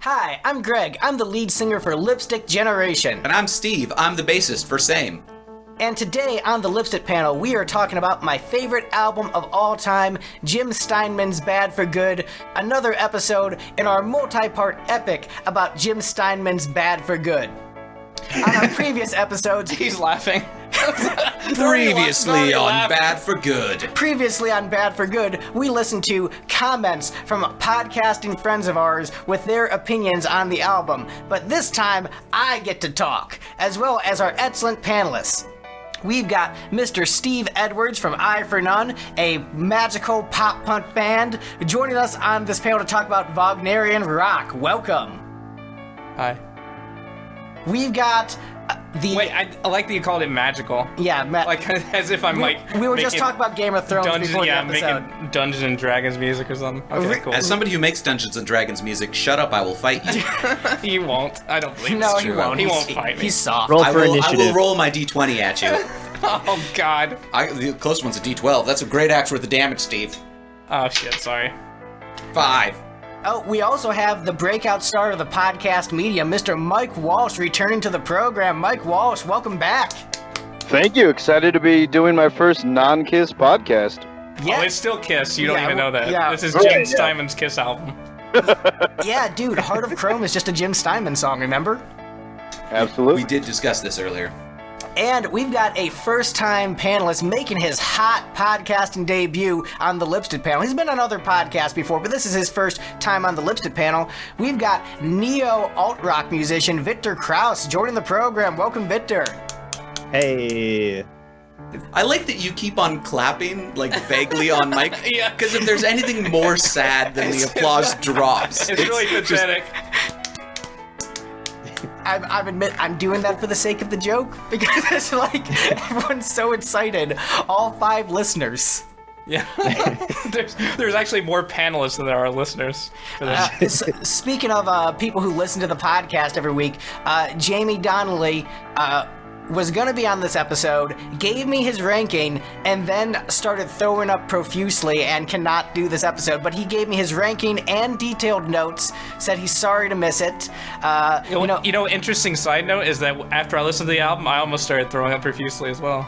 Hi, I'm Greg. I'm the lead singer for Lipstick Generation. And I'm Steve. I'm the bassist for Same. And today on the Lipstick panel, we are talking about my favorite album of all time, Jim Steinman's Bad for Good, another episode in our multi-part epic about Jim Steinman's Bad for Good. On our previous episodes, he's laughing. Previously on Bad for Good. Previously on Bad for Good, we listened to comments from podcasting friends of ours with their opinions on the album. But this time, I get to talk, as well as our excellent panelists. We've got Mr. Steve Edwards from Eye for None, a magical pop-punk band, joining us on this panel to talk about Wagnerian rock. Welcome. Hi. We've got Wait, I like that you called it magical. Yeah, like as if I'm we were just talking about Game of Thrones before the episode. Making Dungeons and Dragons music or something. Okay, cool. As somebody who makes Dungeons and Dragons music, shut up, I will fight you. He won't. I don't believe No, it's he true. won't. He won't fight me. He's soft. Roll I for will initiative. roll my d20 at you. Oh, God. The close one's a d12. That's a great axe worth of damage, Steve. Oh, shit, sorry. 5. Oh, we also have the breakout star of the podcast medium, Mr. Mike Walsh, returning to the program. Mike Walsh, welcome back. Thank you. Excited to be doing my first non-Kiss podcast. Yeah, Oh, it's still Kiss. You don't even know that. yeah. This is Right, Jim yeah. Steinman's Kiss album. yeah, dude, Heart of Chrome is just a Jim Steinman song, remember? Absolutely. We did discuss this earlier. And we've got a first-time panelist making his hot podcasting debut on the Lipstick panel. He's been on other podcasts before, but this is his first time on the Lipstick panel. We've got neo-alt-rock musician Victor Krause joining the program. Welcome, Victor. Hey. I like that you keep on clapping, like, vaguely on mic. Yeah. Because if there's anything more sad than the applause drops. It's really pathetic. I'm doing that for the sake of the joke, because it's like, everyone's so excited. All 5 listeners. Yeah. there's actually more panelists than there are listeners for this. Speaking of people who listen to the podcast every week, Jamie Donnelly was going to be on this episode, gave me his ranking, and then started throwing up profusely and cannot do this episode. But he gave me his ranking and detailed notes, said he's sorry to miss it. Interesting side note is that after I listened to the album, I almost started throwing up profusely as well.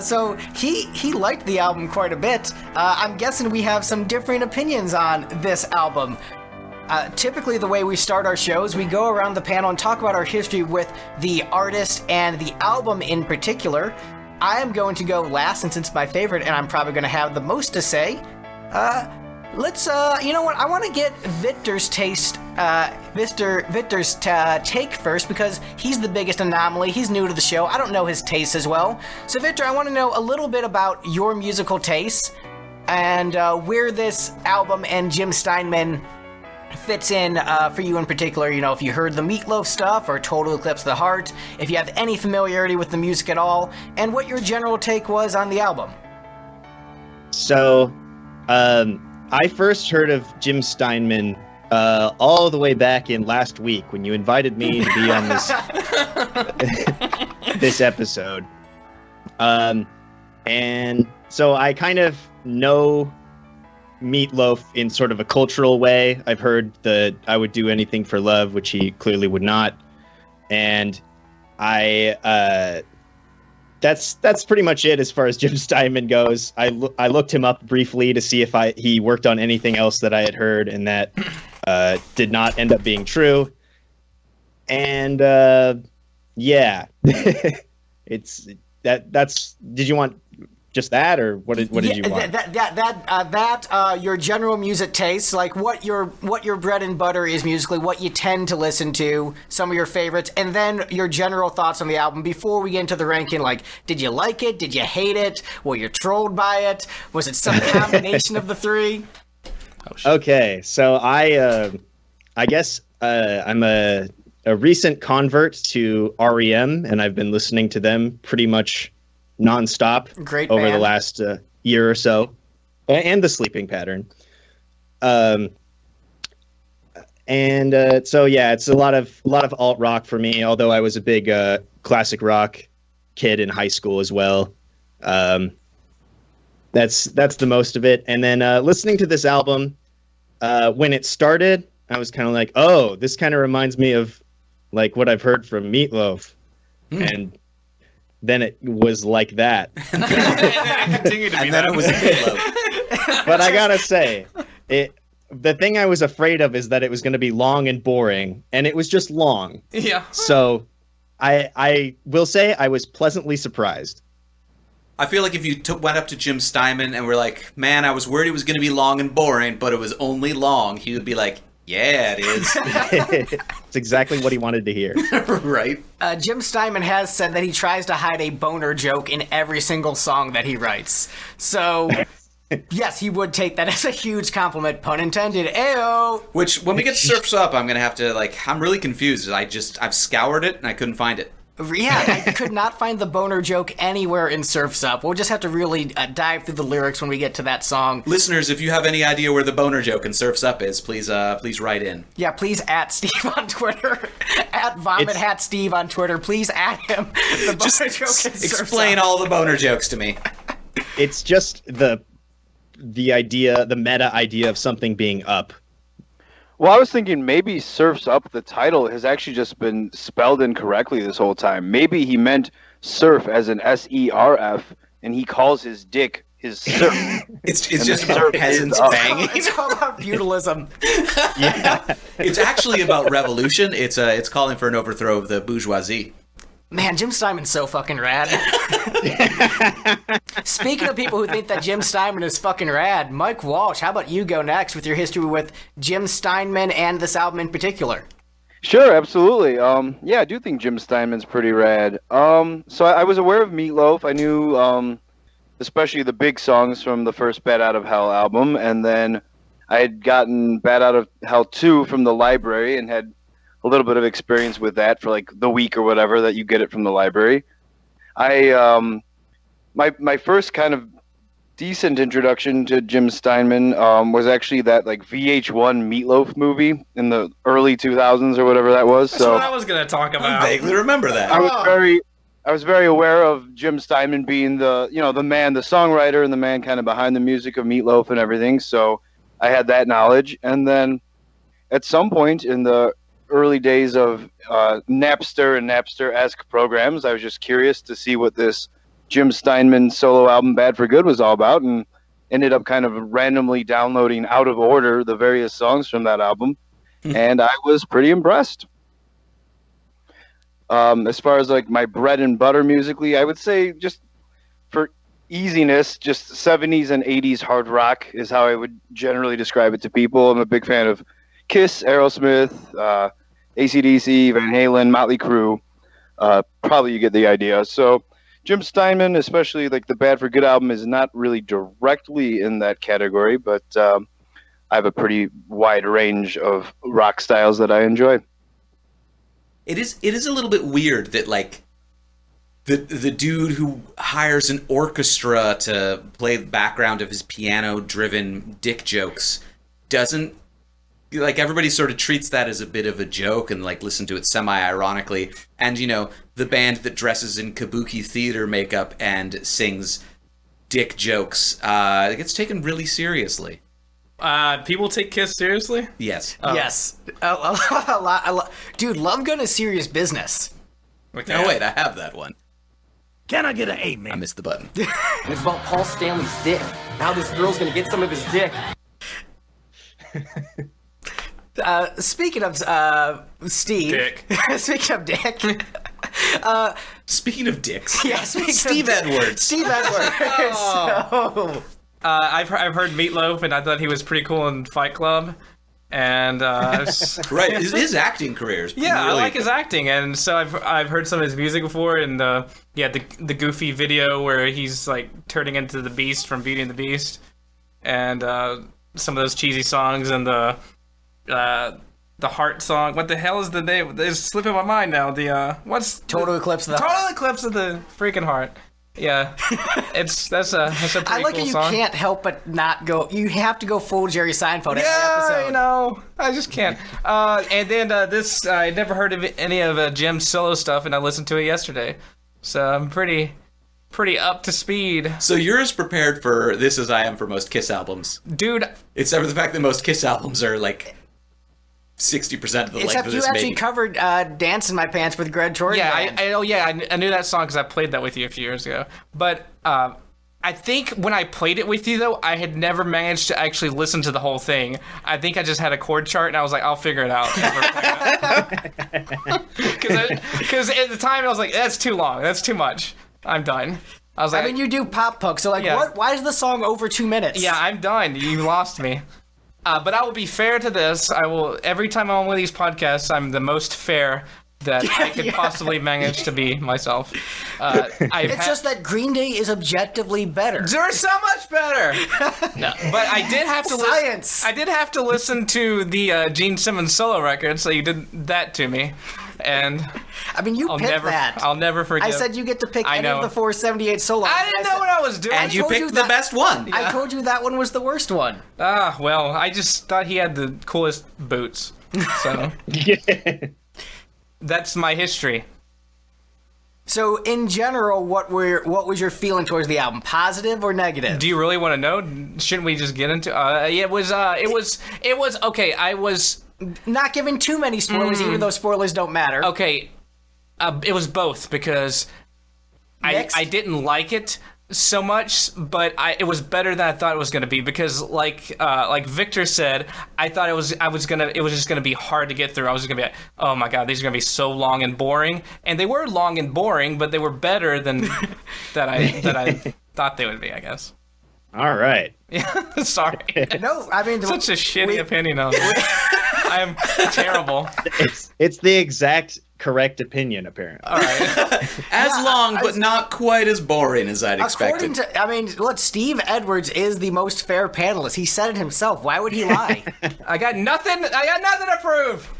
So he liked the album quite a bit. I'm guessing we have some differing opinions on this album. Typically, the way we start our shows, we go around the panel and talk about our history with the artist and the album in particular. I am going to go last since it's my favorite, and I'm probably going to have the most to say. You know what? I want to get Victor's taste, Victor's take first, because he's the biggest anomaly. He's new to the show. I don't know his tastes as well. So, Victor, I want to know a little bit about your musical tastes and where this album and Jim Steinman fits in for you in particular. You know, if you heard the Meatloaf stuff or Total Eclipse of the Heart, if you have any familiarity with the music at all, and what your general take was on the album. So, I first heard of Jim Steinman all the way back in last week when you invited me to be on this this episode. And so I kind of know Meatloaf in sort of a cultural way. I've heard the I Would Do Anything for Love, which he clearly would not. And that's pretty much it as far as Jim Steinman goes. I looked him up briefly to see if he worked on anything else that I had heard, and that did not end up being true. And yeah, that's. Did you want just that, or what did you want? Your general music tastes, like what your bread and butter is musically, what you tend to listen to, some of your favorites, and then your general thoughts on the album before we get into the ranking. Like, did you like it? Did you hate it? Were you trolled by it? Was it some combination of the 3? Okay, so I guess I'm a recent convert to REM, and I've been listening to them pretty much nonstop over the last year or so, and the Sleeping Pattern. So yeah, it's a lot of alt rock for me. Although I was a big classic rock kid in high school as well. That's the most of it. And then listening to this album, when it started, I was kind of like, oh, this kind of reminds me of like what I've heard from Meatloaf. And then it was like that. And then it continued to be And then that. it was Meatloaf. But I gotta say, the thing I was afraid of is that it was going to be long and boring, and it was just long. Yeah. So I will say I was pleasantly surprised. I feel like if you went up to Jim Steinman and were like, man, I was worried it was going to be long and boring, but it was only long, he would be like, yeah, it is. It's exactly what he wanted to hear. Right? Jim Steinman has said that he tries to hide a boner joke in every single song that he writes. So, yes, he would take that as a huge compliment, pun intended. Ayo! Which, when we get to Surf's Up, I'm going to have to, I'm really confused. I've scoured it and I couldn't find it. Yeah, I could not find the boner joke anywhere in Surf's Up. We'll just have to really dive through the lyrics when we get to that song. Listeners, if you have any idea where the boner joke in Surf's Up is, please write in. Yeah, please at Steve on Twitter. At Vomit Hat Steve on Twitter. Please at him. The boner joke in Surf's Explain Up. all the boner jokes to me. It's just the idea, the meta idea of something being up. Well, I was thinking maybe Surf's Up, the title, has actually just been spelled incorrectly this whole time. Maybe he meant surf as an S-E-R-F, and he calls his dick his surf. It's And just the about surf peasants is up. banging. It's all about feudalism. Yeah. It's actually about revolution. It's calling for an overthrow of the bourgeoisie. Man, Jim Steinman's so fucking rad. Speaking of people who think that Jim Steinman is fucking rad, Mike Walsh, how about you go next with your history with Jim Steinman and this album in particular? Sure, absolutely. Yeah, I do think Jim Steinman's pretty rad. So I was aware of Meatloaf. I knew, especially the big songs from the first Bat Out of Hell album, and then I had gotten Bat Out of Hell 2 from the library and had a little bit of experience with that for like the week or whatever that you get it from the library. My first kind of decent introduction to Jim Steinman was actually that like VH1 Meatloaf movie in the early 2000s or whatever that was. That's So what I was going to talk I about. vaguely remember that. I was very aware of Jim Steinman being the man, the songwriter and the man kind of behind the music of Meatloaf and everything. So I had that knowledge. And then at some point in the early days of Napster and Napster-esque programs, I was just curious to see what this Jim Steinman solo album Bad for Good was all about, and ended up kind of randomly downloading out of order the various songs from that album, and I was pretty impressed. As far as like my bread and butter musically, I would say just for easiness, just 70s and 80s hard rock is how I would generally describe it to people. I'm a big fan of Kiss, Aerosmith, AC/DC, Van Halen, Motley Crue. Probably you get the idea. So Jim Steinman, especially like the Bad for Good album, is not really directly in that category, but I have a pretty wide range of rock styles that I enjoy. It is a little bit weird that like the dude who hires an orchestra to play the background of his piano-driven dick jokes doesn't, like, everybody sort of treats that as a bit of a joke and like listen to it semi-ironically, and the band that dresses in kabuki theater makeup and sings dick jokes gets taken really seriously. People take Kiss seriously? Yes. Yes. A lot. Dude, Love Gun is serious business. Okay. Oh wait, I have that one. Can I get an I amen? missed the button. It's about Paul Stanley's dick. Now this girl's gonna get some of his dick. Speaking of Steve. Dick. Speaking of Dick. Speaking of dicks, Yeah, speaking Steve of Edwards. Steve Edwards. So, I've heard Meatloaf, and I thought he was pretty cool in Fight Club. And Right, his acting career is yeah, really... I like his acting, and so I've heard some of his music before, and the goofy video where he's like turning into the Beast from Beauty and the Beast, and some of those cheesy songs, and the Heart song. What the hell is the name? It's slipping my mind now. What's Total Eclipse of the Total Eclipse of the freaking Heart. Yeah, that's a pretty I like cool it. You song. can't help but not go. You have to go full Jerry Seinfeld every Yeah, episode. I just can't. And then this, I never heard of any of Jim's solo stuff, and I listened to it yesterday, so I'm pretty up to speed, So you're as prepared for this as I am for most Kiss albums. dude. Except for the fact that most Kiss albums are like 60% of the length Except of you this actually maybe. covered "Dance in My Pants" with Greg Jordan. Yeah, I knew that song because I played that with you a few years ago. But I think when I played it with you, though, I had never managed to actually listen to the whole thing. I think I just had a chord chart, and I was like, I'll figure it out. Because at the time, I was like, that's too long. That's too much. I'm done. I was like, I mean, you do pop punk, so like, Yeah. why is the song over 2 minutes? yeah, I'm done. You lost me. But I will be fair to this. I will. Every time I'm on one of these podcasts, I'm the most fair that I could possibly manage to be myself. It's just that Green Day is objectively better. They're so much better. No, but I did have to Science. I did have to listen to the Gene Simmons solo record, so you did that to me, and I mean, you picked that. I'll never forget. I said you get to pick I any know. of the 478 solos. I didn't know what I was doing. And you told you picked the that- best one. I told you that one was the worst one. Well, I just thought he had the coolest boots, so that's my history. So, in general, what was your feeling towards the album? Positive or negative? Do you really want to know? Shouldn't we just get into? It was okay. I was Not giving too many spoilers, even though spoilers don't matter. okay. It was both because Mixed? I didn't like it so much, but it was better than I thought it was going to be because like Victor said, I thought it was just going to be hard to get through. I was just going to be like, oh my god, these are going to be so long and boring, and they were long and boring, but they were better than that I thought they would be, I guess. All right. Yeah, sorry. No, I mean... Such a shitty opinion on it. I'm terrible. It's the exact correct opinion, apparently. All right. As long, but not quite as boring as I'd According expected. to, I mean, look, Steve Edwards is the most fair panelist. He said it himself. Why would he lie? I got nothing to prove.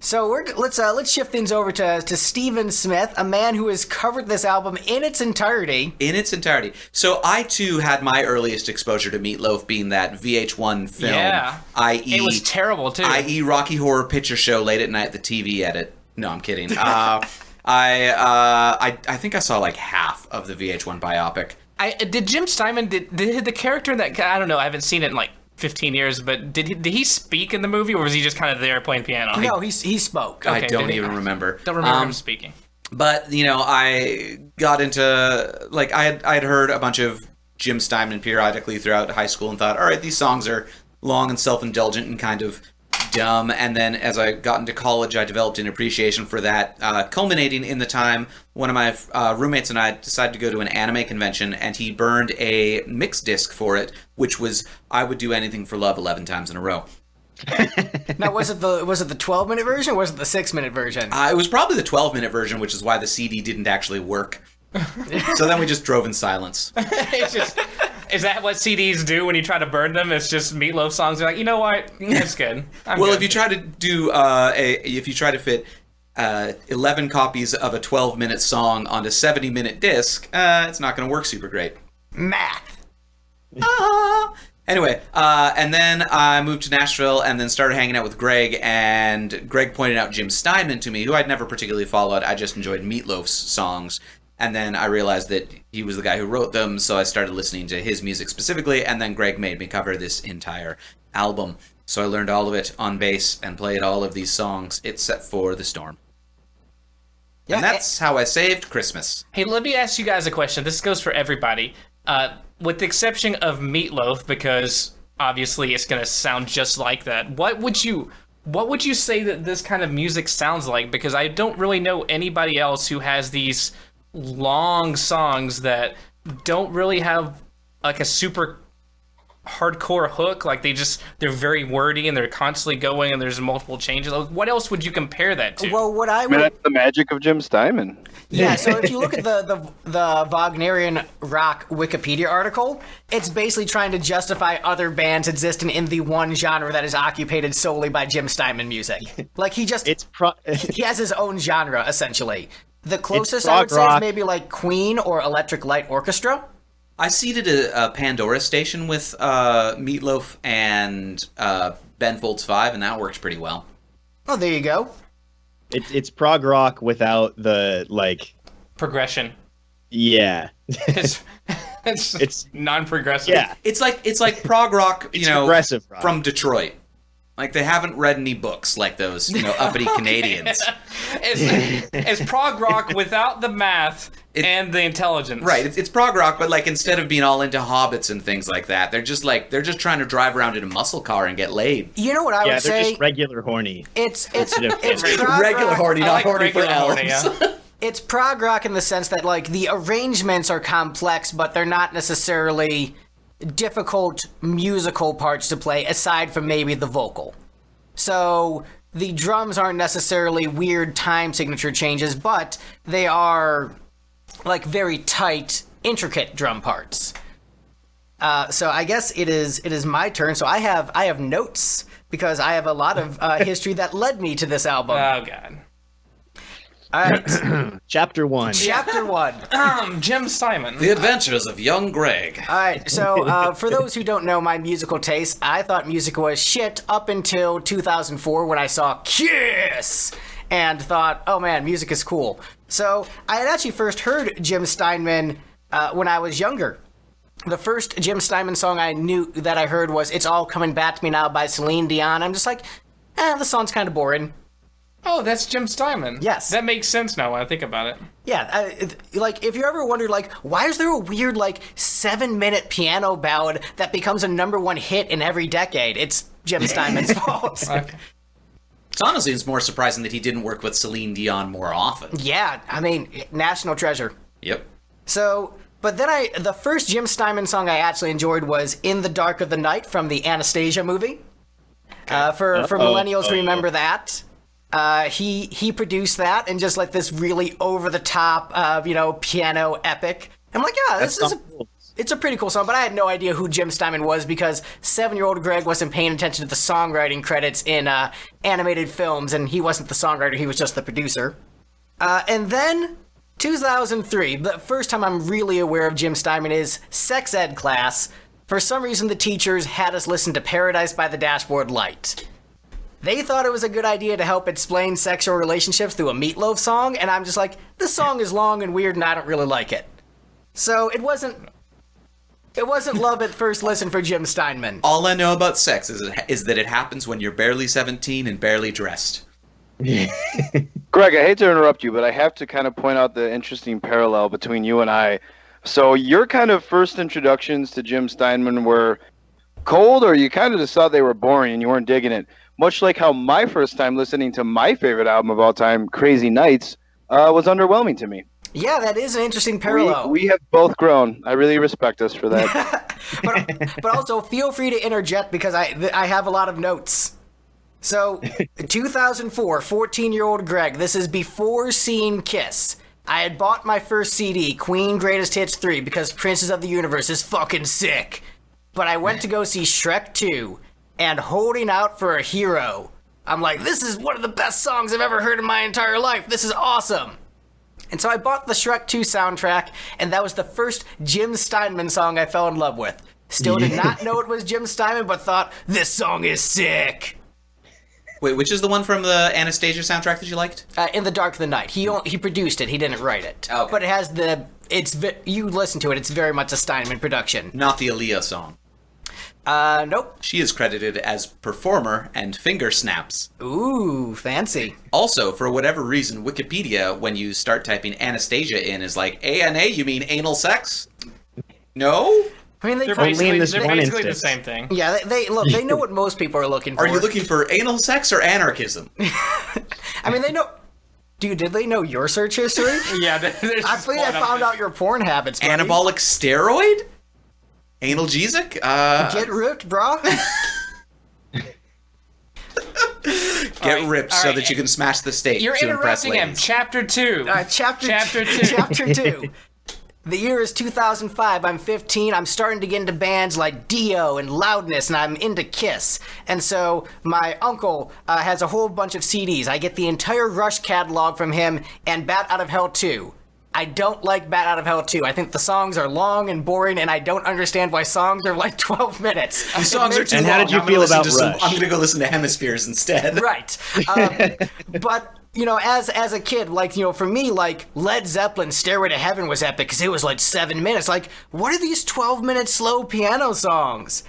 So let's shift things over to Stephen Smith, a man who has covered this album in its entirety. In its entirety. So I, too, had my earliest exposure to Meatloaf being that VH1 film, Yeah. i.e. It was terrible too. i.e. Rocky Horror Picture Show late at night, the TV edit. No, I'm kidding. I think I saw like half of the VH1 biopic. Did Jim Steinman did the character in that? I don't know. I haven't seen it in like 15 years, but did he speak in the movie, or was he just kind of there playing piano? No, he spoke. I Okay, don't did he? even remember. Don't remember him speaking. But, you know, I got into, like, I'd heard a bunch of Jim Steinman periodically throughout high school and thought, all right, these songs are long and self-indulgent and kind of dumb. And then as I got into college, I developed an appreciation for that, culminating in the time one of my roommates and I decided to go to an anime convention, and he burned a mix disc for it, which was I Would Do Anything for Love 11 times in a row. Now, was it the 12-minute version, or was it the 6-minute version? It was probably the 12-minute version, which is why the CD didn't actually work. So then we just drove in silence. It's just, is that what CDs do when you try to burn them? It's just Meatloaf songs. You're like, you know what? That's good. Well, if you try to do if you try to fit 11 copies of a 12-minute song on a 70-minute disc, it's not going to work super great. Math. Anyway, and then I moved to Nashville and then started hanging out with Greg, and Greg pointed out Jim Steinman to me, who I'd never particularly followed. I just enjoyed Meatloaf's songs. And then I realized that he was the guy who wrote them, so I started listening to his music specifically, and then Greg made me cover this entire album. So I learned all of it on bass and played all of these songs, except for The Storm. Yeah, And that's how I saved Christmas. Hey, let me ask you guys a question. This goes for everybody. With the exception of Meatloaf, because obviously it's going to sound just like that. What would you say that this kind of music sounds like? Because I don't really know anybody else who has these long songs that don't really have like a super hardcore hook. Like they're very wordy and they're constantly going and there's multiple changes. Like, what else would you compare that to? Well, what I I mean, would... that's the magic of Jim Steinman. Yeah, so if you look at the Wagnerian rock Wikipedia article, it's basically trying to justify other bands existing in the one genre that is occupied solely by Jim Steinman music. Like, he has his own genre, essentially. The closest I would say is maybe like Queen or Electric Light Orchestra. I seeded a Pandora station with Meatloaf and Ben Folds 5, and that worked pretty well. Oh, there you go. It's prog rock without the, like... Progression. Yeah. It's non-progressive. Yeah. It's like prog rock, It's progressive rock. from Detroit. Like they haven't read any books like those, uppity Canadians. It's prog rock without the math and the intelligence. Right, it's prog rock, but like instead of being all into hobbits and things like that, they're just trying to drive around in a muscle car and get laid. You know what I would say? Yeah, they're just regular horny. It's Regular prog horny, rock. not like horny for regular elves. horny, yeah. It's prog rock in the sense that like the arrangements are complex, but they're not necessarily difficult musical parts to play aside from maybe the vocal. So the drums aren't necessarily weird time signature changes, but they are like very tight, intricate drum parts. So I guess it is my turn. So I have notes because I have a lot of history that led me to this album. Oh god. All right. Chapter 1. Chapter 1. Jim Steinman. The Adventures of Young Greg. All right, so for those who don't know my musical taste, I thought music was shit up until 2004 when I saw Kiss and thought, oh man, music is cool. So I had actually first heard Jim Steinman when I was younger. The first Jim Steinman song I knew that I heard was It's All Coming Back to Me Now by Celine Dion. I'm just like, the song's kind of boring. Oh, that's Jim Steinman. Yes. That makes sense now when I think about it. Yeah, like, if you ever wondered, like, why is there a weird, like, 7-minute piano ballad that becomes a #1 hit in every decade? It's Jim Steinman's fault. Okay. It's more surprising that he didn't work with Celine Dion more often. Yeah, I mean, national treasure. Yep. So, but then the first Jim Steinman song I actually enjoyed was In the Dark of the Night from the Anastasia movie. For millennials who remember that. He produced that and just like this really over the top, piano epic. I'm like, yeah, it's a pretty cool song, but I had no idea who Jim Steinman was because 7-year-old Greg wasn't paying attention to the songwriting credits in animated films, and he wasn't the songwriter, he was just the producer. And then 2003, the first time I'm really aware of Jim Steinman is sex ed class. For some reason, the teachers had us listen to Paradise by the Dashboard Light. They thought it was a good idea to help explain sexual relationships through a Meatloaf song, and I'm just like, this song is long and weird and I don't really like it. So it wasn't love at first listen for Jim Steinman. All I know about sex is that it happens when you're barely 17 and barely dressed. Greg, I hate to interrupt you, but I have to kind of point out the interesting parallel between you and I. So your kind of first introductions to Jim Steinman were cold, or you kind of just thought they were boring and you weren't digging it? Much like how my first time listening to my favorite album of all time, Crazy Nights, was underwhelming to me. Yeah, that is an interesting parallel. We have both grown. I really respect us for that. but also, feel free to interject because I have a lot of notes. So, 2004, 14-year-old Greg, this is before seeing Kiss. I had bought my first CD, Queen Greatest Hits 3, because Princes of the Universe is fucking sick. But I went to go see Shrek 2, and Holding Out for a Hero. I'm like, this is one of the best songs I've ever heard in my entire life. This is awesome. And so I bought the Shrek 2 soundtrack, and that was the first Jim Steinman song I fell in love with. Still did not know it was Jim Steinman, but thought, this song is sick. Wait, which is the one from the Anastasia soundtrack that you liked? In the Dark of the Night. He produced it. He didn't write it. Okay. But it has you listen to it. It's very much a Steinman production. Not the Aaliyah song. Nope. She is credited as performer and finger snaps. Ooh, fancy. Also, for whatever reason, Wikipedia, when you start typing Anastasia in, is like, A-N-A, you mean anal sex? No? I mean, They're Only in basically, this they're one basically the instance. same thing. yeah, they know what most people are looking for. Are you looking for anal sex or anarchism? I mean, they know. Dude, did they know your search history? Yeah, there's I just think I one found up out your porn habits, buddy. Anabolic steroid? Analgesic? Get ripped, brah. Get ripped all so right. that you can smash the stage You're to impress interrupting him. ladies. Chapter 2. Chapter 2. Chapter 2. The year is 2005. I'm 15. I'm starting to get into bands like Dio and Loudness, and I'm into Kiss. And so my uncle has a whole bunch of CDs. I get the entire Rush catalog from him and Bat Out of Hell 2. I don't like Bat Out of Hell 2. I think the songs are long and boring, and I don't understand why songs are like 12 minutes. These songs are too And long. how did you I'm gonna feel listen about to some- Rush? I'm going to go listen to Hemispheres instead. Right. But, as a kid, for me, Led Zeppelin, Stairway to Heaven was epic because it was 7 minutes. What are these 12-minute slow piano songs?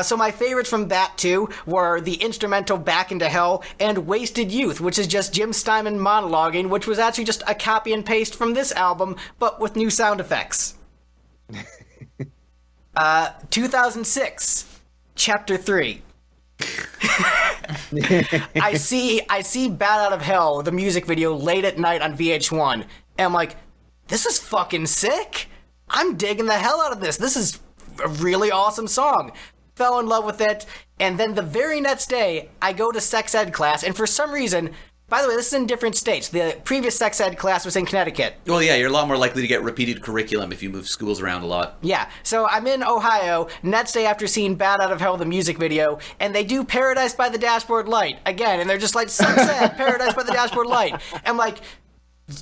So my favorites from that too were the instrumental Back into Hell and Wasted Youth, which is just Jim Steinman monologuing, which was actually just a copy and paste from this album, but with new sound effects. 2006, Chapter 3. I see Bat Out of Hell, the music video, late at night on VH1, and I'm like, this is fucking sick. I'm digging the hell out of this. This is a really awesome song. Fell in love with it, and then the very next day, I go to sex ed class, and for some reason, by the way, this is in different states. The previous sex ed class was in Connecticut. Well, yeah, you're a lot more likely to get repeated curriculum if you move schools around a lot. Yeah, so I'm in Ohio, next day after seeing Bat Out of Hell, the music video, and they do Paradise by the Dashboard Light again, and they're just like, sex ed, Paradise by the Dashboard Light. I'm like,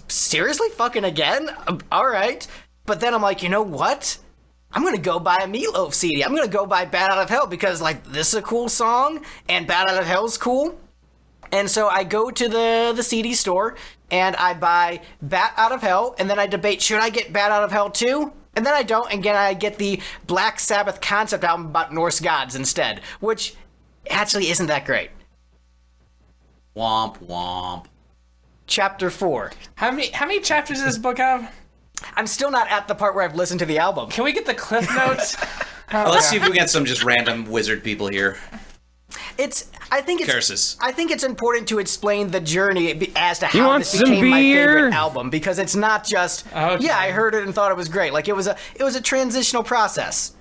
seriously? Fucking again? All right. But then I'm like, you know what? I'm going to go buy a Meatloaf CD. I'm going to go buy Bat Out of Hell because, like, this is a cool song, and Bat Out of Hell's cool. And so I go to the CD store, and I buy Bat Out of Hell, and then I debate, should I get Bat Out of Hell too? And then I don't, and again, I get the Black Sabbath concept album about Norse gods instead, which actually isn't that great. Womp womp. Chapter 4. How many chapters does this book have? I'm still not at the part where I've listened to the album. Can we get the cliff notes? Well, let's see if we get some just random wizard people here. I think it's important to explain the journey as to how this became my favorite album, because it's not just I heard it and thought it was great. Like it was a transitional process.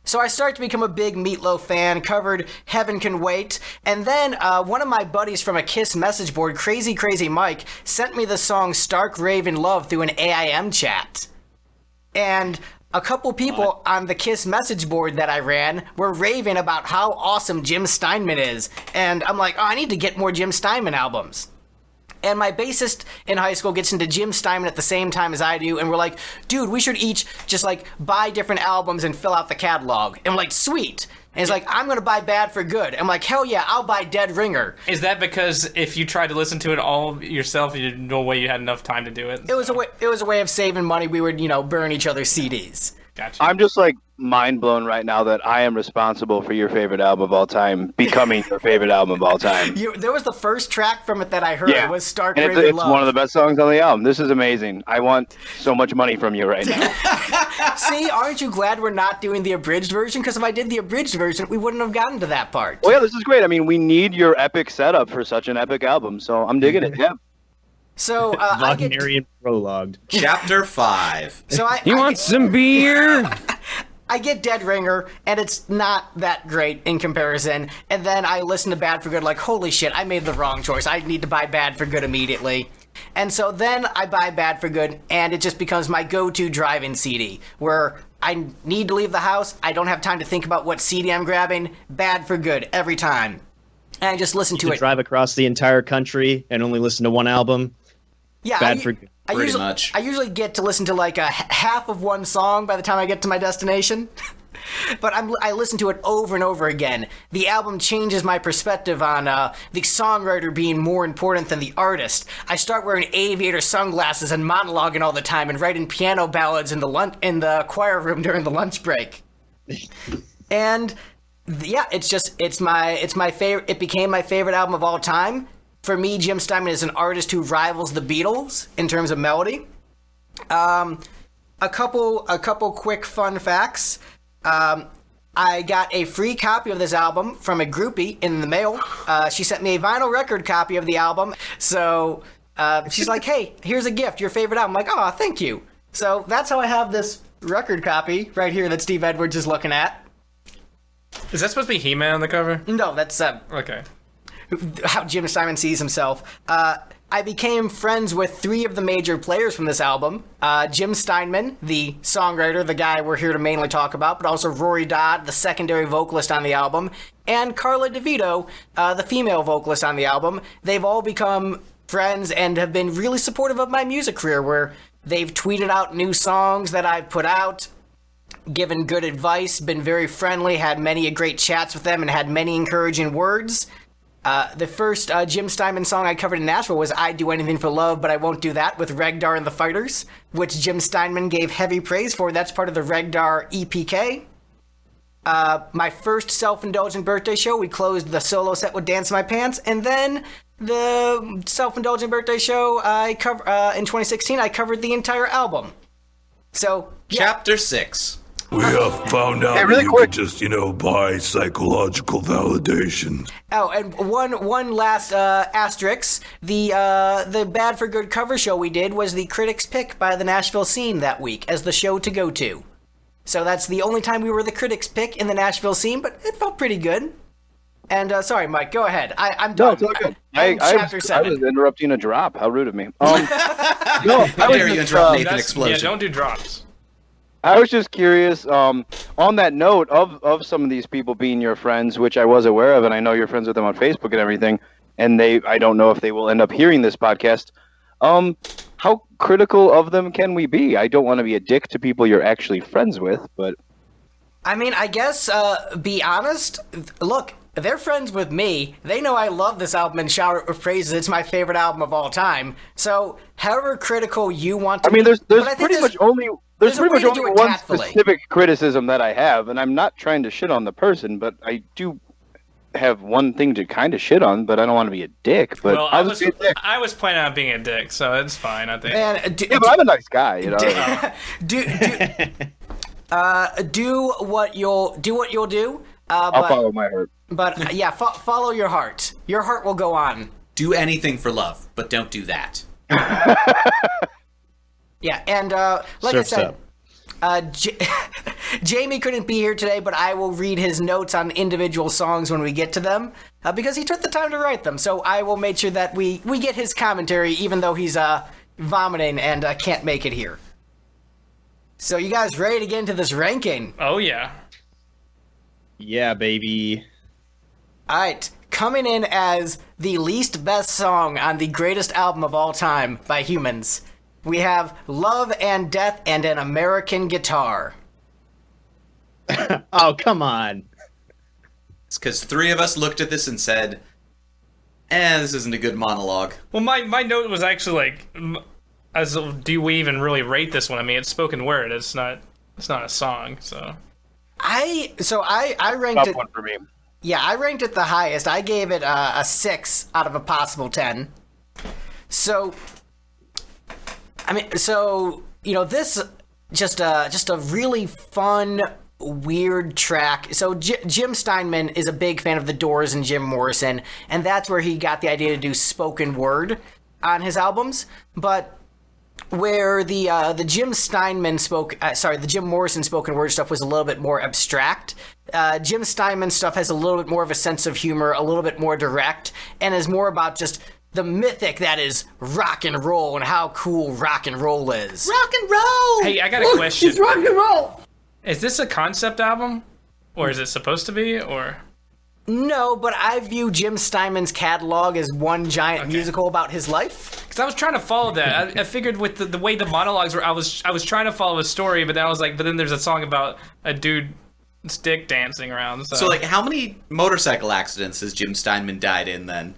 So I started to become a big Meatloaf fan, covered Heaven Can Wait, and then one of my buddies from a KISS message board, Crazy Crazy Mike, sent me the song Stark Raven Love through an AIM chat. And a couple people on the KISS message board that I ran were raving about how awesome Jim Steinman is. And I'm like, I need to get more Jim Steinman albums. And my bassist in high school gets into Jim Steinman at the same time as I do, and we're like, dude, we should each just, like, buy different albums and fill out the catalog. And we're like, sweet. And he's like, I'm going to buy Bad for Good. I'm like, hell yeah, I'll buy Dead Ringer. Is that because if you tried to listen to it all yourself, you didn't know way you had enough time to do it? It was a way of saving money. We would, burn each other's CDs. Gotcha. I'm just like mind blown right now that I am responsible for your favorite album of all time becoming your favorite album of all time. There was the first track from it that I heard. Yeah. It was Stark And Raven it's Love. one of the best songs on the album. This is amazing. I want so much money from you right now. See, aren't you glad we're not doing the abridged version? Because if I did the abridged version, we wouldn't have gotten to that part. Well, yeah, this is great. I mean, we need your epic setup for such an epic album, so I'm digging it. Yeah. So Wagnerian prologue. Chapter 5. So You want some beer? I get Dead Ringer, and it's not that great in comparison. And then I listen to Bad for Good, like, holy shit, I made the wrong choice. I need to buy Bad for Good immediately. And so then I buy Bad for Good, and it just becomes my go-to drive-in CD, where I need to leave the house, I don't have time to think about what CD I'm grabbing, Bad for Good, every time. And I just listen to it. Drive across the entire country and only listen to one album. Yeah, Bad for Good. Pretty much. I usually get to listen to like a half of one song by the time I get to my destination. But I listen to it over and over again. The album changes my perspective on the songwriter being more important than the artist. I start wearing aviator sunglasses and monologuing all the time and writing piano ballads in the choir room during the lunch break. And yeah, it's my favorite. It became my favorite album of all time. For me, Jim Steinman is an artist who rivals the Beatles in terms of melody. A couple quick fun facts. I got a free copy of this album from a groupie in the mail. She sent me a vinyl record copy of the album. So she's like, hey, here's a gift, your favorite album. I'm like, oh, thank you. So that's how I have this record copy right here that Steve Edwards is looking at. Is that supposed to be He-Man on the cover? No, that's Okay. how Jim Steinman sees himself. I became friends with 3 of the major players from this album. Jim Steinman, the songwriter, the guy we're here to mainly talk about, but also Rory Dodd, the secondary vocalist on the album, and Carla DeVito, the female vocalist on the album. They've all become friends and have been really supportive of my music career, where they've tweeted out new songs that I've put out, given good advice, been very friendly, had many great chats with them, and had many encouraging words. The first Jim Steinman song I covered in Nashville was I'd Do Anything for Love, But I Won't Do That with Regdar and the Fighters, which Jim Steinman gave heavy praise for. That's part of the Regdar EPK. my first self-indulgent birthday show, we closed the solo set with Dance in My Pants, and then the self-indulgent birthday show in 2016, I covered the entire album. So, yeah. Chapter 6. We have found out really that you quick. could just, buy psychological validation. Oh, and one last asterisk. The Bad for Good cover show we did was the critics' pick by the Nashville scene that week as the show to go to. So that's the only time we were the critics' pick in the Nashville scene, but it felt pretty good. And sorry, Mike, go ahead. I'm done. No, it's all good. I'm chapter I 7. was interrupting a drop. How rude of me. No, How dare you interrupt Nathan Explosion? Yeah, don't do drops. I was just curious, on that note of some of these people being your friends, which I was aware of, and I know you're friends with them on Facebook and everything, and I don't know if they will end up hearing this podcast. How critical of them can we be? I don't want to be a dick to people you're actually friends with, but... I mean, I guess, be honest, look, they're friends with me. They know I love this album and shout with praises. It's my favorite album of all time. So, however critical you want to I mean, be... there's pretty much only... There's a pretty way much to do only it one tactfully. specific criticism that I have, and I'm not trying to shit on the person, but I do have one thing to kind of shit on, but I don't want to be a dick. But Well, I'll just be a dick. I was planning on being a dick, so it's fine, I think. Man, Yeah, but I'm a nice guy, you know. do what you'll do. I'll But follow my heart. but yeah, follow your heart. Your heart will go on. Do anything for love, but don't do that. Yeah, and like Surf's I said, Jamie couldn't be here today, but I will read his notes on individual songs when we get to them, because he took the time to write them. So I will make sure that we get his commentary, even though he's vomiting and can't make it here. So you guys ready to get into this ranking? Oh, yeah. Yeah, baby. All right, coming in as the least best song on the greatest album of all time by humans, we have Love and Death and an American Guitar. Oh, come on. It's because 3 of us looked at this and said, this isn't a good monologue. Well, my note was actually like, do we even really rate this one? I mean, it's spoken word. It's not a song, so... I ranked Top it. one for me. Yeah, I ranked it the highest. I gave it a 6 out of a possible 10. So, I mean, this just a really fun, weird track. So Jim Steinman is a big fan of The Doors and Jim Morrison, and that's where he got the idea to do spoken word on his albums. But where the Jim Morrison spoken word stuff was a little bit more abstract, Jim Steinman stuff has a little bit more of a sense of humor, a little bit more direct, and is more about just the mythic that is rock and roll and how cool rock and roll is. Rock and roll! Hey, I got a question. It's rock and roll. Is this a concept album? Or is it supposed to be? Or... No, but I view Jim Steinman's catalog as one giant musical about his life. Because I was trying to follow that. I figured with the way the monologues were, I was trying to follow a story, but then I was like, but then there's a song about a dude's dick dancing around. So, So, like, how many motorcycle accidents has Jim Steinman died in, then?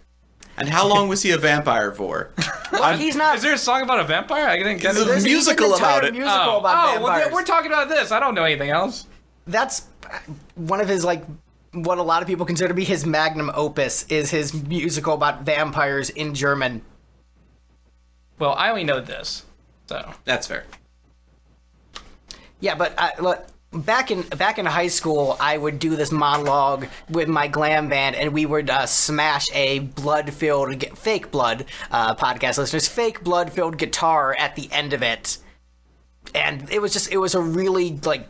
And how long was he a vampire for? Well, he's not. is there a song about a vampire? I didn't get There's it. a musical an entire about it. Musical about well, vampires. we're talking about this. I don't know anything else. That's one of his, like, what a lot of people consider to be his magnum opus is his musical about vampires in German. Well, I only know this, so. That's fair. Yeah, but look, back in high school, I would do this monologue with my glam band, and we would smash a blood-filled, fake blood, podcast listeners, fake blood-filled guitar at the end of it. And it was a really, like,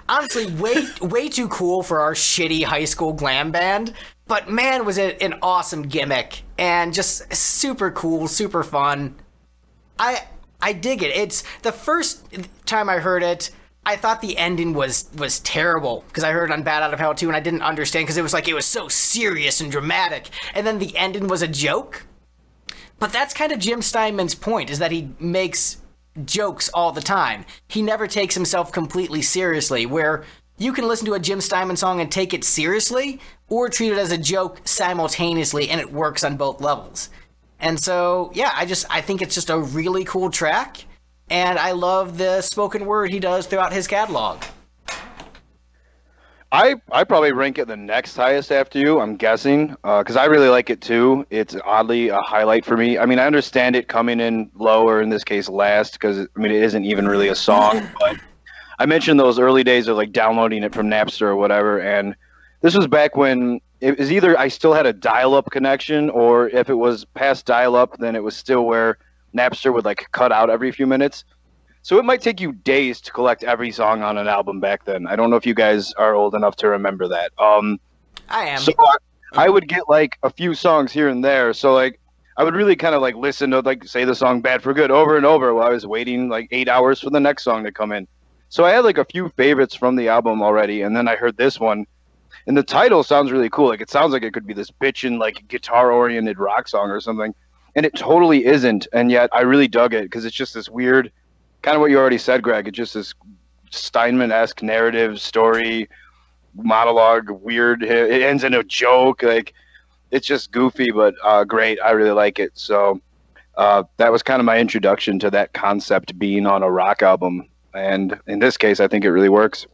honestly, way too cool for our shitty high school glam band. But man, was it an awesome gimmick and just super cool, super fun. I dig it. It's the first time I heard it, I thought the ending was terrible because I heard it on Bad Out of Hell too, and I didn't understand because it was so serious and dramatic, and then the ending was a joke. But that's kind of Jim Steinman's point, is that he makes jokes all the time. He never takes himself completely seriously, where you can listen to a Jim Steinman song and take it seriously or treat it as a joke simultaneously, and it works on both levels. And so, yeah, I think it's just a really cool track, and I love the spoken word he does throughout his catalog. I probably rank it the next highest after you, I'm guessing, because I really like it too. It's oddly a highlight for me. I mean, I understand it coming in lower, in this case last, because it isn't even really a song. But I mentioned those early days of like downloading it from Napster or whatever, and this was back when it was either I still had a dial-up connection, or if it was past dial-up, then it was still where Napster would like cut out every few minutes. So it might take you days to collect every song on an album back then. I don't know if you guys are old enough to remember that. I am. So I would get like a few songs here and there. So like I would really kind of like listen to like say the song "Bad for Good" over and over while I was waiting like 8 hours for the next song to come in. So I had like a few favorites from the album already, and then I heard this one, and the title sounds really cool. Like it sounds like it could be this bitchin' like guitar-oriented rock song or something, and it totally isn't. And yet I really dug it because it's just this weird. Kind of what you already said, Greg. It's just this Steinman-esque narrative, story, monologue, weird. It ends in a joke. Like, it's just goofy, but great. I really like it. So that was kind of my introduction to that concept being on a rock album. And in this case, I think it really works.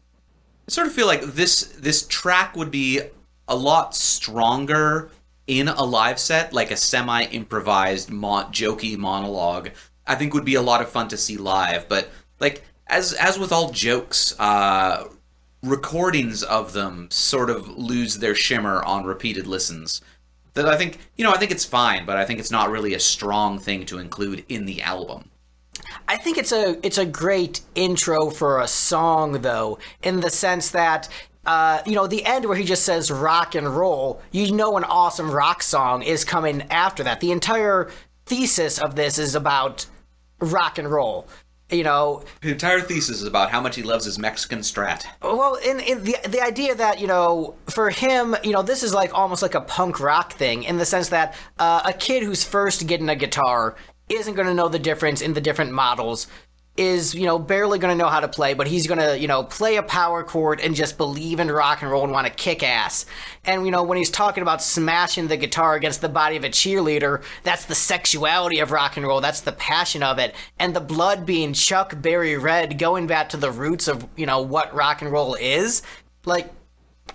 I sort of feel like this track would be a lot stronger in a live set, like a semi-improvised, jokey monologue. I think would be a lot of fun to see live, but like as with all jokes, recordings of them sort of lose their shimmer on repeated listens. That I think it's fine, but I think it's not really a strong thing to include in the album. I think it's a great intro for a song, though, in the sense that the end where he just says rock and roll, an awesome rock song is coming after that. The entire thesis of this is about rock and roll. The entire thesis is about how much he loves his Mexican Strat. Well, in the idea that, for him, this is like almost like a punk rock thing in the sense that a kid who's first getting a guitar isn't going to know the difference in the different models, is, barely going to know how to play, but he's going to, play a power chord and just believe in rock and roll and want to kick ass. And, when he's talking about smashing the guitar against the body of a cheerleader, that's the sexuality of rock and roll. That's the passion of it. And the blood being Chuck Berry red, going back to the roots of, what rock and roll is. Like,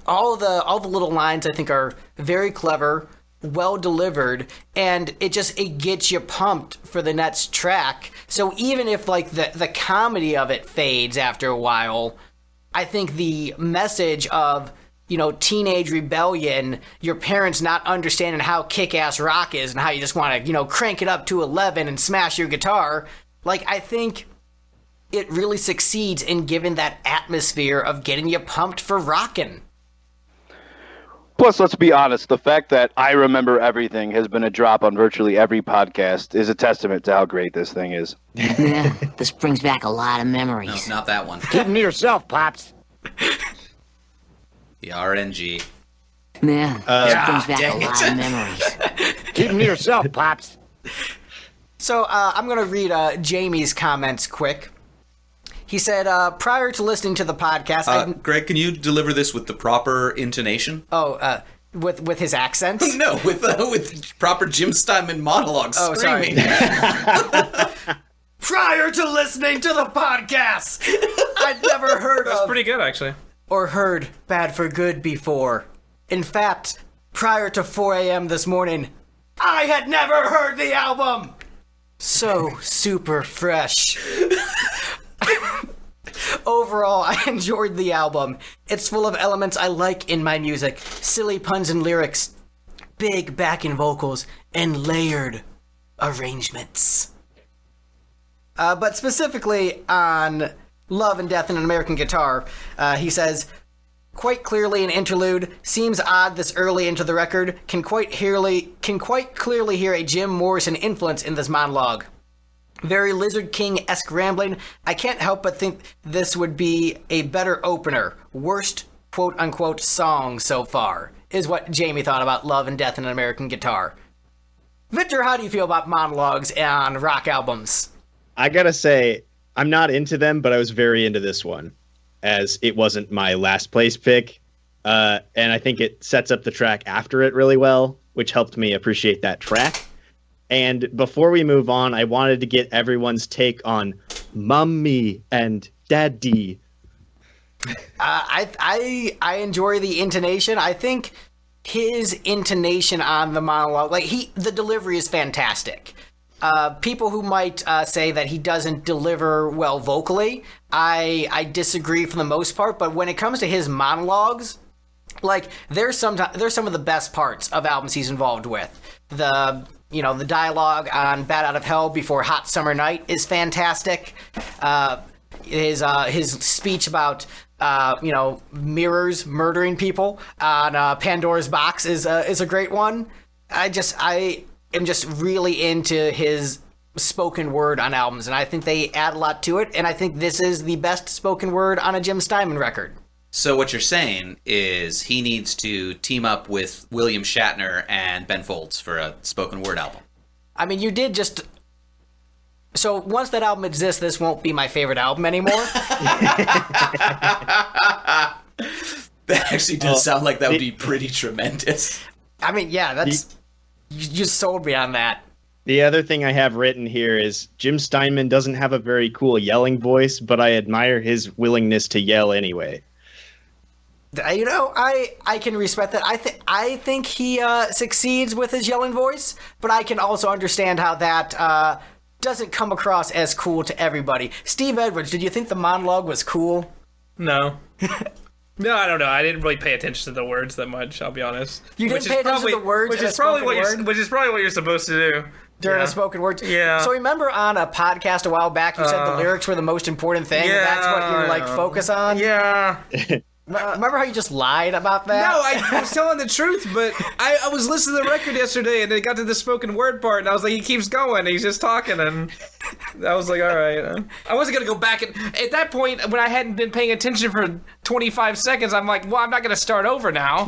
all the little lines, I think, are very clever, well delivered, and it gets you pumped for the next track. So even if like the comedy of it fades after a while, I think the message of teenage rebellion, your parents not understanding how kick-ass rock is and how you just want to crank it up to 11 and smash your guitar, like I think it really succeeds in giving that atmosphere of getting you pumped for rockin'. Plus, let's be honest, the fact that I Remember Everything has been a drop on virtually every podcast is a testament to how great this thing is. Yeah, this brings back a lot of memories. No, not that one. Keep them to yourself, Pops. The RNG. Yeah, this brings back a lot of memories. Keep them to yourself, Pops. So I'm going to read Jamie's comments quick. He said, prior to listening to the podcast... Greg, can you deliver this with the proper intonation? With his accent? No, with proper Jim Steinman monologue screaming. Sorry. Prior to listening to the podcast, I'd never heard That's pretty good, actually. Or heard Bad for Good before. In fact, prior to 4 a.m. this morning, I had never heard the album! So super fresh. Overall, I enjoyed the album. It's full of elements I like in my music. Silly puns and lyrics, big backing vocals, and layered arrangements. But specifically on Love and Death in an American Guitar, he says, quite clearly an interlude. Seems odd this early into the record. Can quite clearly hear a Jim Morrison influence in this monologue. Very Lizard King-esque rambling. I can't help but think this would be a better opener. Worst quote-unquote song so far, is what Jamie thought about Love and Death in an American Guitar. Victor, how do you feel about monologues on rock albums? I gotta say, I'm not into them, but I was very into this one, as it wasn't my last place pick. And I think it sets up the track after it really well, which helped me appreciate that track. And before we move on, I wanted to get everyone's take on Mummy and Daddy. I enjoy the intonation. I think his intonation on the monologue, the delivery is fantastic. People who might say that he doesn't deliver well vocally, I disagree for the most part. But when it comes to his monologues, there's some of the best parts of albums he's involved with. The dialogue on "Bat Out of Hell" before "Hot Summer Night" is fantastic. His speech about mirrors murdering people on Pandora's Box is a great one. I am just really into his spoken word on albums, and I think they add a lot to it, and I think this is the best spoken word on a Jim Steinman record. So what you're saying is he needs to team up with William Shatner and Ben Folds for a spoken word album. I mean, you did just... So once that album exists, this won't be my favorite album anymore. That actually does sound like that would be pretty tremendous. I mean, yeah, that's... You just sold me on that. The other thing I have written here is Jim Steinman doesn't have a very cool yelling voice, but I admire his willingness to yell anyway. I can respect that. I think he succeeds with his yelling voice, but I can also understand how that doesn't come across as cool to everybody. Steve Edwards, did you think the monologue was cool? No. No, I don't know. I didn't really pay attention to the words that much, I'll be honest. You didn't pay attention to the words which is probably what you're supposed to do. During a spoken word? Yeah. So remember on a podcast a while back, you said the lyrics were the most important thing? Yeah. That's what you focus on? Yeah. Remember how you just lied about that? No, I was telling the truth, but I was listening to the record yesterday, and it got to the spoken word part, and I was like, he keeps going, he's just talking, and I was like, all right. I wasn't going to go back, and at that point, when I hadn't been paying attention for 25 seconds, I'm like, well, I'm not going to start over now.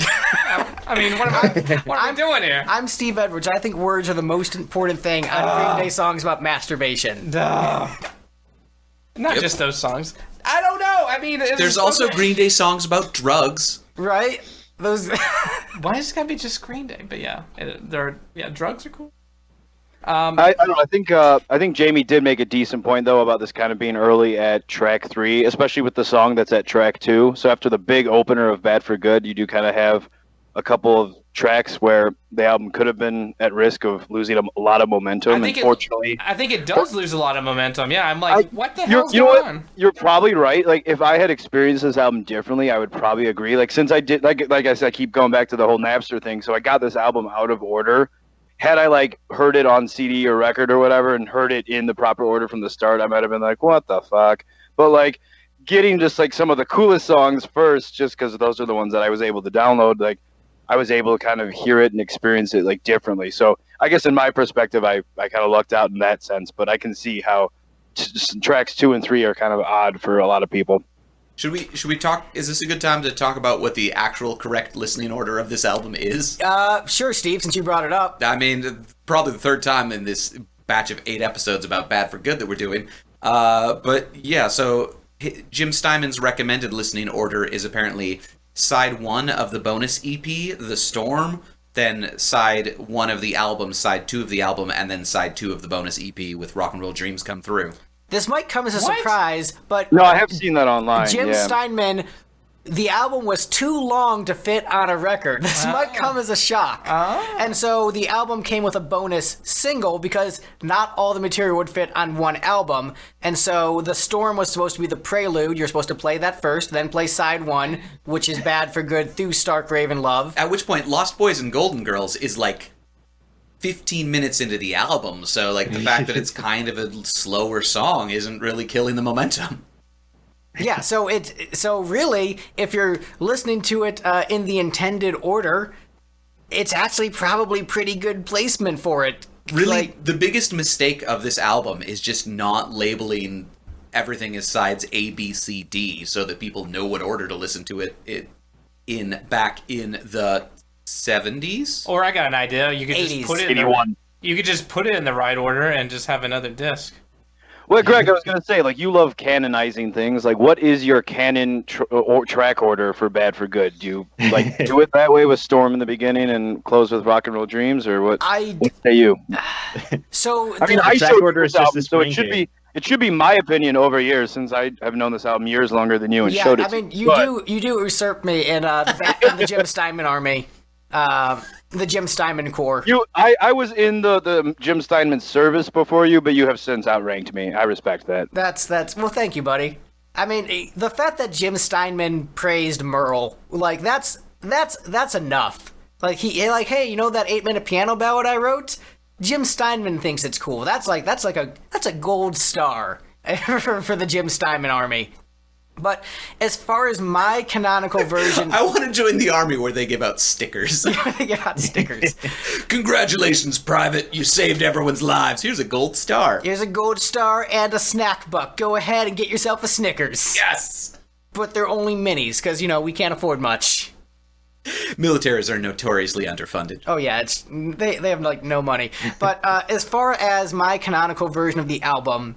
I mean, what am I doing here? I'm Steve Edwards. I think words are the most important thing on Green Day songs about masturbation. Not just those songs. I don't know. I mean, there's also Green Day songs about drugs, right? Those. Why does it gotta be just Green Day? But yeah, drugs are cool. I don't know. I think Jamie did make a decent point though about this kind of being early at track 3, especially with the song that's at track 2. So after the big opener of Bad for Good, you do kind of have a couple of tracks where the album could have been at risk of losing a lot of momentum. Unfortunately, I think it does lose a lot of momentum. Yeah, I'm like, what the hell's going on? You're probably right. Like, if I had experienced this album differently, I would probably agree. Like, since I did, like I said, I keep going back to the whole Napster thing. So I got this album out of order. Had I heard it on CD or record or whatever, and heard it in the proper order from the start, I might have been like, what the fuck? But getting just some of the coolest songs first, just because those are the ones that I was able to download. I was able to kind of hear it and experience it differently. So I guess in my perspective, I kind of lucked out in that sense, but I can see how tracks 2 and 3 are kind of odd for a lot of people. Should we talk? Is this a good time to talk about what the actual correct listening order of this album is? Sure, Steve, since you brought it up. I mean, probably the third time in this batch of 8 episodes about Bad for Good that we're doing. But yeah, so Jim Steinman's recommended listening order is apparently side 1 of the bonus EP, The Storm, then side 1 of the album, side 2 of the album, and then side 2 of the bonus EP with Rock and Roll Dreams Come Through. This might come as a surprise, but... No, I have seen that online. Jim Steinman, the album was too long to fit on a record. This might come as a shock. And so the album came with a bonus single because not all the material would fit on one album. And so The Storm was supposed to be the prelude. You're supposed to play that first, then play side 1, which is Bad for Good through Stark Raven Love. At which point, Lost Boys and Golden Girls is 15 minutes into the album, so the fact that it's kind of a slower song isn't really killing the momentum. Yeah, so really, if you're listening to it in the intended order, it's actually probably pretty good placement for it. Really, the biggest mistake of this album is just not labeling everything as sides A, B, C, D, so that people know what order to listen to it back in the 70s? Or I got an idea. You could 80s. just put it 81. You could just put it in the right order and just have another disc. Well, Greg, I was going to say, you love canonizing things. What is your canon track order for Bad for Good? Do you do it that way with Storm in the beginning and close with Rock and Roll Dreams, or what? What say you? So I mean, the track order is just this so it should be. It should be my opinion over years, since I have known this album years longer than you and Yeah, showed it. I mean, to you. you do usurp me in the Jim Steinman army, the Jim Steinman Corps. I was in the Jim Steinman service before you, but you have since outranked me. I respect that. That's well, thank you, buddy. I mean, the fact that Jim Steinman praised Merle, like that's enough. Like hey, you know that 8-minute piano ballad I wrote? Jim Steinman thinks it's cool. That's a gold star for the Jim Steinman army. But as far as my canonical version, I want to join the army where they give out stickers. they give out stickers. Congratulations, Private. You saved everyone's lives. Here's a gold star. Here's a gold star and a snack buck. Go ahead and get yourself a Snickers. Yes. But they're only minis because we can't afford much. Militaries are notoriously underfunded. Oh yeah, they have like no money. But as far as my canonical version of the album,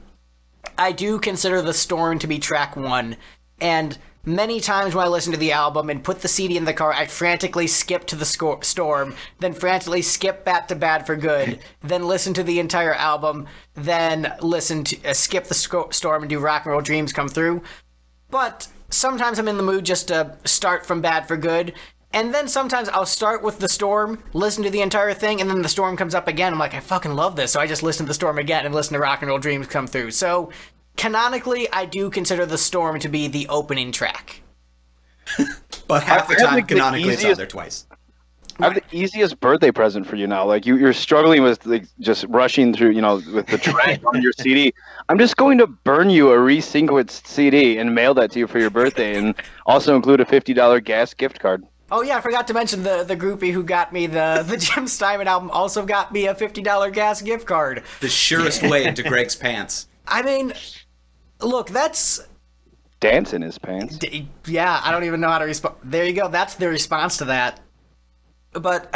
I do consider The Storm to be track 1, and many times when I listen to the album and put the CD in the car, I frantically skip to the Storm, then frantically skip back to Bad for Good, then listen to the entire album, then skip the Storm and do Rock and Roll Dreams Come Through. But sometimes I'm in the mood just to start from Bad for Good, and then sometimes I'll start with The Storm, listen to the entire thing, and then The Storm comes up again. I'm like, I fucking love this. So I just listen to The Storm again and listen to Rock and Roll Dreams Come Through. So, canonically, I do consider The Storm to be the opening track. But half the time, canonically, it's on there twice. I have the easiest birthday present for you now. Like you're struggling with just rushing through, with the track on your CD. I'm just going to burn you a resequenced CD and mail that to you for your birthday, and also include a $50 gas gift card. Oh yeah, I forgot to mention the groupie who got me the Jim Steinman album also got me a $50 gas gift card. The surest way into Greg's pants. I mean, look, that's... Dance in his pants. Yeah, I don't even know how to respond. There you go, that's the response to that. But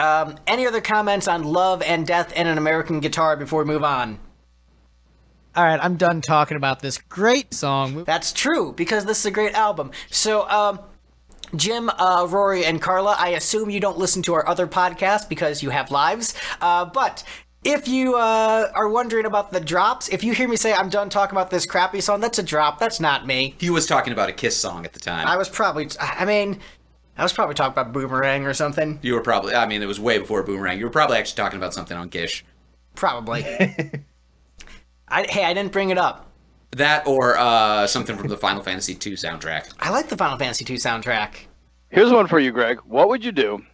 any other comments on Love and Death and an American Guitar before we move on? All right, I'm done talking about this great song. That's true, because this is a great album. So, Jim, Rory, and Carla, I assume you don't listen to our other podcast because you have lives. But if you are wondering about the drops, if you hear me say I'm done talking about this crappy song, that's a drop. That's not me. He was talking about a Kiss song at the time. I was probably talking about Boomerang or something. You were probably, it was way before Boomerang. You were probably actually talking about something on Gish. Probably. I didn't bring it up. That or something from the Final Fantasy II soundtrack. I like the Final Fantasy II soundtrack. Here's one for you, Greg. What would you do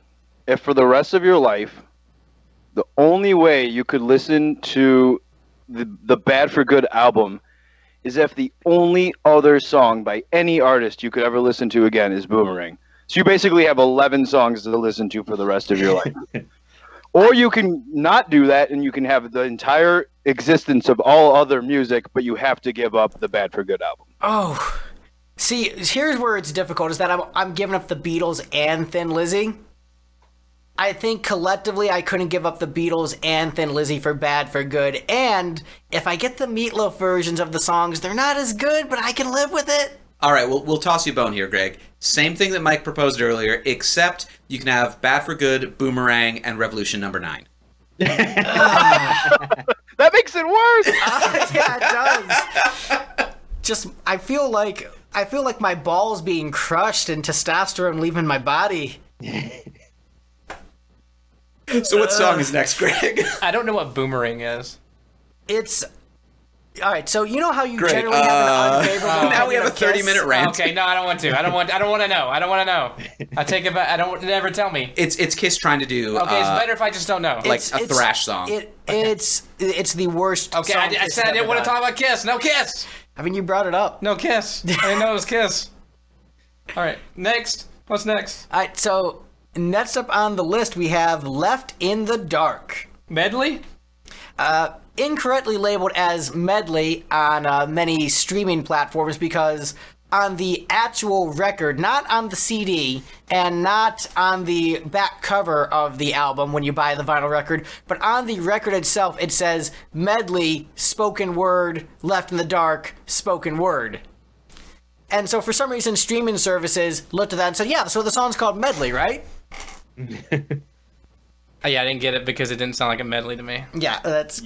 if for the rest of your life, the only way you could listen to the Bad for Good album is if the only other song by any artist you could ever listen to again is Boomerang? So you basically have 11 songs to listen to for the rest of your life. Or you can not do that, and you can have the entire existence of all other music, but you have to give up the Bad for Good album. Oh, see, here's where it's difficult, is that I'm giving up the Beatles and Thin Lizzy. I think collectively I couldn't give up the Beatles and Thin Lizzy for Bad for Good, and if I get the Meatloaf versions of the songs, they're not as good, but I can live with it. All right, we'll toss you a bone here, Greg. Same thing that Mike proposed earlier, except you can have Bad for Good, Boomerang, and Revolution Number 9. That makes it worse. Yeah, it does. Just, I feel like my balls being crushed and testosterone leaving my body. So what song is next, Greg? I don't know what Boomerang is. It's... All right, so you know how you Great, generally have an unfavorable now we have a opinion of Kiss? 30-minute rant. Okay, no, I don't want to. I don't want to know. I don't want to know. I take it back. Never tell me. It's Kiss trying to do Okay, it's better if I just don't know. like a thrash song. It's the worst. Okay, song I Kiss said I has didn't ever want to done. talk about Kiss. No Kiss. I mean, you brought it up. No Kiss. I didn't know it was Kiss. All right, next. What's next? All right, so next up on the list we have Left in the Dark. Medley? Incorrectly labeled as medley on many streaming platforms because on the actual record, not on the CD and not on the back cover of the album when you buy the vinyl record, but on the record itself it says medley, spoken word, Left in the Dark, spoken word. And so for some reason streaming services looked at that and said, yeah, so the song's called Medley, right? Yeah, I didn't get it because it didn't sound like a medley to me. Yeah, it's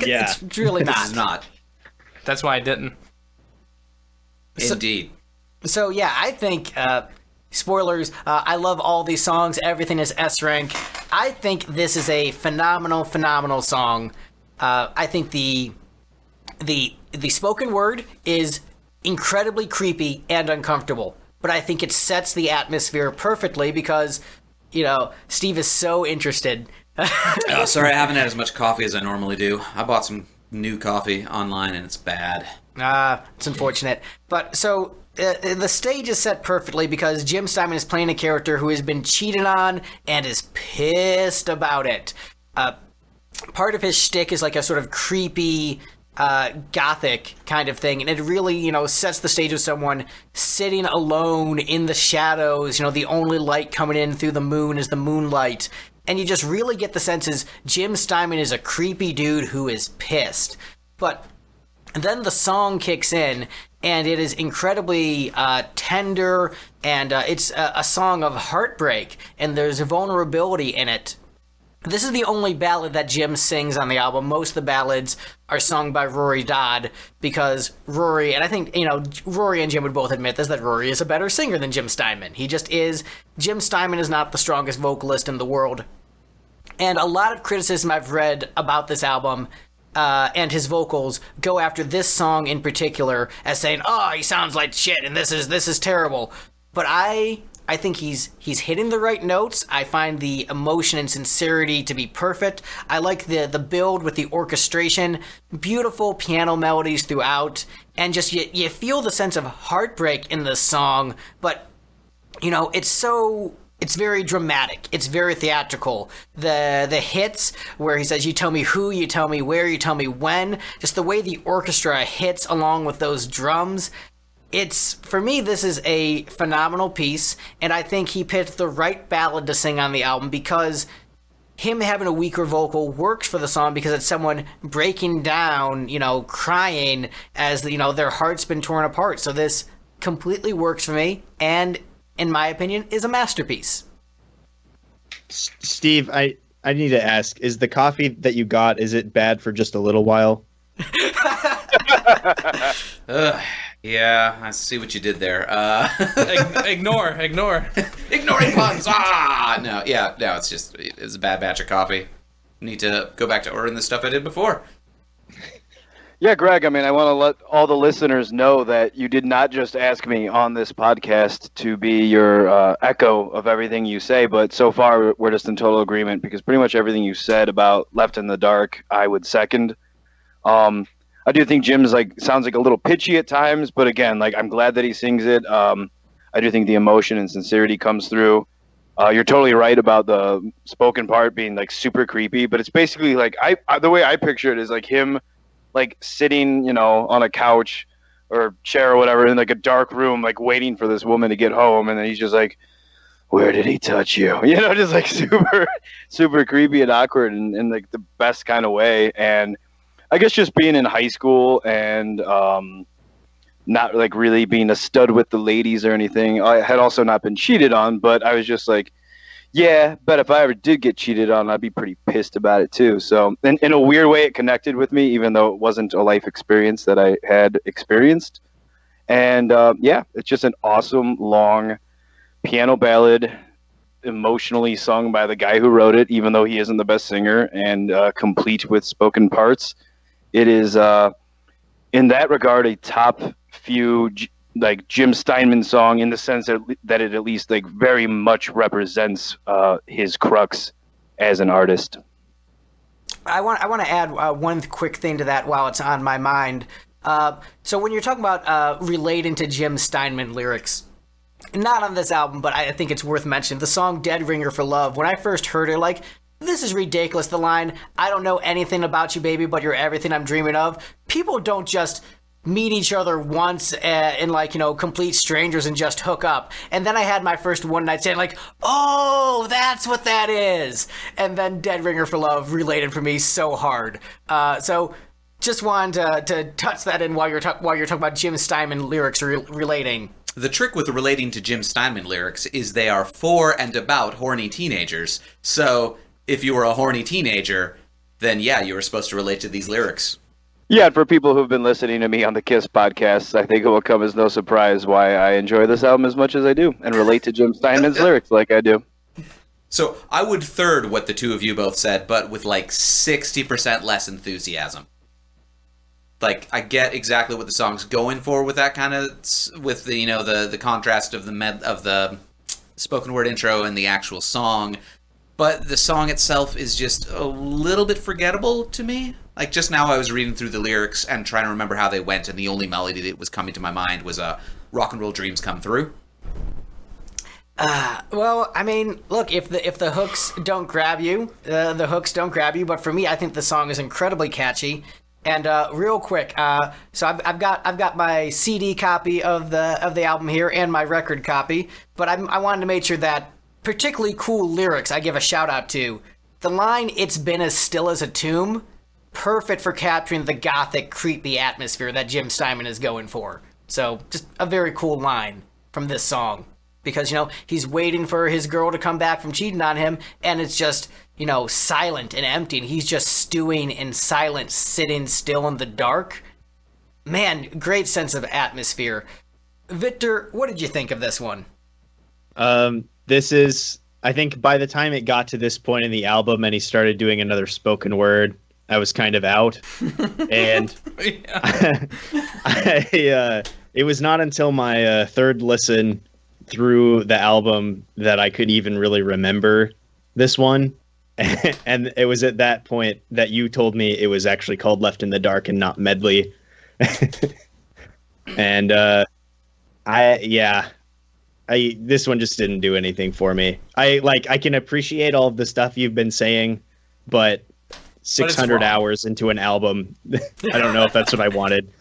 really not. This is not. That's why I didn't. Indeed. So yeah, I think spoilers. I love all these songs. Everything is S rank. I think this is a phenomenal song. I think the spoken word is incredibly creepy and uncomfortable, but I think it sets the atmosphere perfectly because, Steve is so interested. Sorry, I haven't had as much coffee as I normally do. I bought some new coffee online and it's bad. It's unfortunate. But so the stage is set perfectly because Jim Steinman is playing a character who has been cheated on and is pissed about it. Part of his shtick is like a sort of creepy, gothic kind of thing, and it really, sets the stage of someone sitting alone in the shadows. The only light coming in through the moon is the moonlight. And you just really get the sense is Jim Steinman is a creepy dude who is pissed. But then the song kicks in, and it is incredibly tender, and it's a song of heartbreak, and there's a vulnerability in it. This is the only ballad that Jim sings on the album. Most of the ballads are sung by Rory Dodd because Rory, and I think, Rory and Jim would both admit this, that Rory is a better singer than Jim Steinman. He just is. Jim Steinman is not the strongest vocalist in the world. And a lot of criticism I've read about this album and his vocals go after this song in particular as saying, oh, he sounds like shit and this is terrible. But I think he's hitting the right notes. I find the emotion and sincerity to be perfect. I like the build with the orchestration, beautiful piano melodies throughout, and just you feel the sense of heartbreak in this song, but it's very dramatic. It's very theatrical. The hits where he says, you tell me who, you tell me where, you tell me when, just the way the orchestra hits along with those drums. For me, this is a phenomenal piece, and I think he picked the right ballad to sing on the album because him having a weaker vocal works for the song because it's someone breaking down, crying as, their heart's been torn apart. So this completely works for me, and in my opinion, is a masterpiece. Steve, I need to ask, is the coffee that you got, is it bad for just a little while? Yeah, I see what you did there. Ignore. Ignoring puns. No, it's a bad batch of coffee. Need to go back to ordering the stuff I did before. Yeah, Greg, I want to let all the listeners know that you did not just ask me on this podcast to be your echo of everything you say, but so far we're just in total agreement because pretty much everything you said about Left in the Dark, I would second. I do think Jim's sounds like a little pitchy at times, but again, I'm glad that he sings it. I do think the emotion and sincerity comes through. You're totally right about the spoken part being super creepy, but it's basically the way I picture it is him sitting, on a couch or chair or whatever in a dark room, waiting for this woman to get home, and then he's just where did he touch you? Just super, super creepy and awkward in the best kind of way. And I guess just being in high school and not really being a stud with the ladies or anything. I had also not been cheated on, but I was just yeah, but if I ever did get cheated on, I'd be pretty pissed about it too. So in a weird way, it connected with me, even though it wasn't a life experience that I had experienced. And it's just an awesome, long piano ballad, emotionally sung by the guy who wrote it, even though he isn't the best singer, and complete with spoken parts. It is, in that regard, a top few Jim Steinman song in the sense that it at least very much represents his crux as an artist. I want to add one quick thing to that while it's on my mind. So when you're talking about relating to Jim Steinman lyrics, not on this album, but I think it's worth mentioning, the song Dead Ringer for Love, when I first heard it, this is ridiculous, the line, I don't know anything about you, baby, but you're everything I'm dreaming of. People don't just meet each other once in complete strangers and just hook up. And then I had my first one night stand oh, that's what that is. And then Dead Ringer for Love related for me so hard. So just wanted to touch that in while you're talking about Jim Steinman lyrics relating. The trick with relating to Jim Steinman lyrics is they are for and about horny teenagers. So if you were a horny teenager, then yeah, you were supposed to relate to these lyrics. Yeah, for people who've been listening to me on the Kiss podcast, I think it will come as no surprise why I enjoy this album as much as I do and relate to Jim Steinman's lyrics like I do. So I would third what the two of you both said, but with like 60% less enthusiasm. Like, I get exactly what the song's going for with that kind of, with the, the contrast of the spoken word intro and the actual song, but the song itself is just a little bit forgettable to me. Like, just now I was reading through the lyrics and trying to remember how they went, and the only melody that was coming to my mind was Rock and Roll Dreams Come Through. Well, I mean, look, if the hooks don't grab you, the hooks don't grab you. But for me, I think the song is incredibly catchy. And real quick, so I've got my CD copy of the album here and my record copy. But I wanted to make sure that particularly cool lyrics I give a shout out to. The line "It's been as still as a tomb," perfect for capturing the gothic, creepy atmosphere that Jim Steinman is going for. So just a very cool line from this song. Because, he's waiting for his girl to come back from cheating on him, and it's just, silent and empty, and he's just stewing in silence, sitting still in the dark. Man, great sense of atmosphere. Victor, what did you think of this one? This is, I think by the time it got to this point in the album and he started doing another spoken word, I was kind of out. And it was not until my third listen through the album that I could even really remember this one. And it was at that point that you told me it was actually called Left in the Dark and not Medley. And this one just didn't do anything for me. I can appreciate all of the stuff you've been saying, but 600 hours into an album, I don't know if that's what I wanted.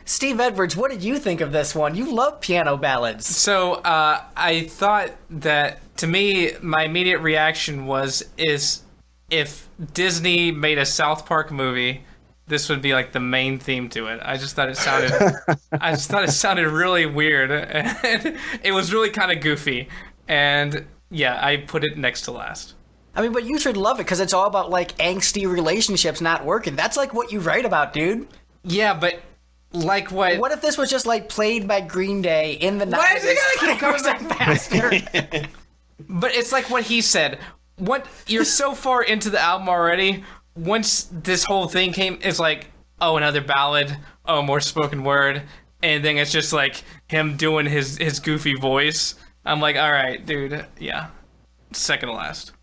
Steve Edwards, what did you think of this one? You love piano ballads. So I thought that, to me, my immediate reaction is if Disney made a South Park movie, this would be like the main theme to it. I just thought it sounded really weird, and it was really kind of goofy. And yeah, I put it next to last. I mean, but you should love it because it's all about like angsty relationships not working. That's like what you write about, dude. Yeah, but like what? What if this was just like played by Green Day in the 90s? Why is it gonna keep coming back faster? But it's like what he said. What you're so far into the album already. Once this whole thing came, it's like, oh, another ballad. Oh, more spoken word, and then it's just like him doing his goofy voice. I'm like, all right, dude. Yeah, second to last.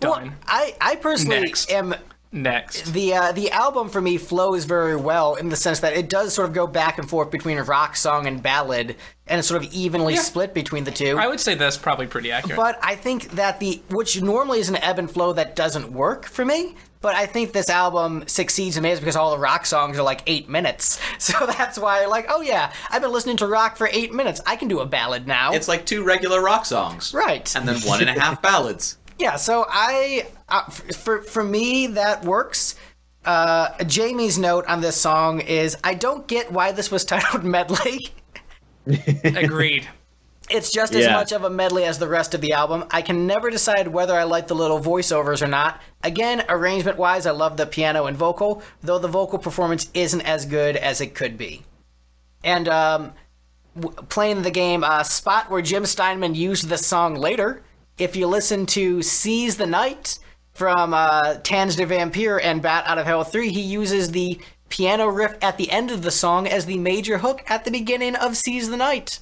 Done. Well, I personally am. Next. The album for me flows very well in the sense that it does sort of go back and forth between a rock song and ballad, and it's sort of evenly split between the two. I would say that's probably pretty accurate. But I think that which normally is an ebb and flow that doesn't work for me, but I think this album succeeds in me because all the rock songs are like 8 minutes. So that's why oh yeah, I've been listening to rock for 8 minutes. I can do a ballad now. It's like 2 regular rock songs. Right. And then 1.5 ballads. Yeah, so for me, that works. Jamie's note on this song is, I don't get why this was titled Medley. Agreed. It's just as much of a medley as the rest of the album. I can never decide whether I like the little voiceovers or not. Again, arrangement-wise, I love the piano and vocal, though the vocal performance isn't as good as it could be. And playing the game, spot where Jim Steinman used this song later. If you listen to Seize the Night from Tanz der Vampire and Bat Out of Hell 3, he uses the piano riff at the end of the song as the major hook at the beginning of Seize the Night.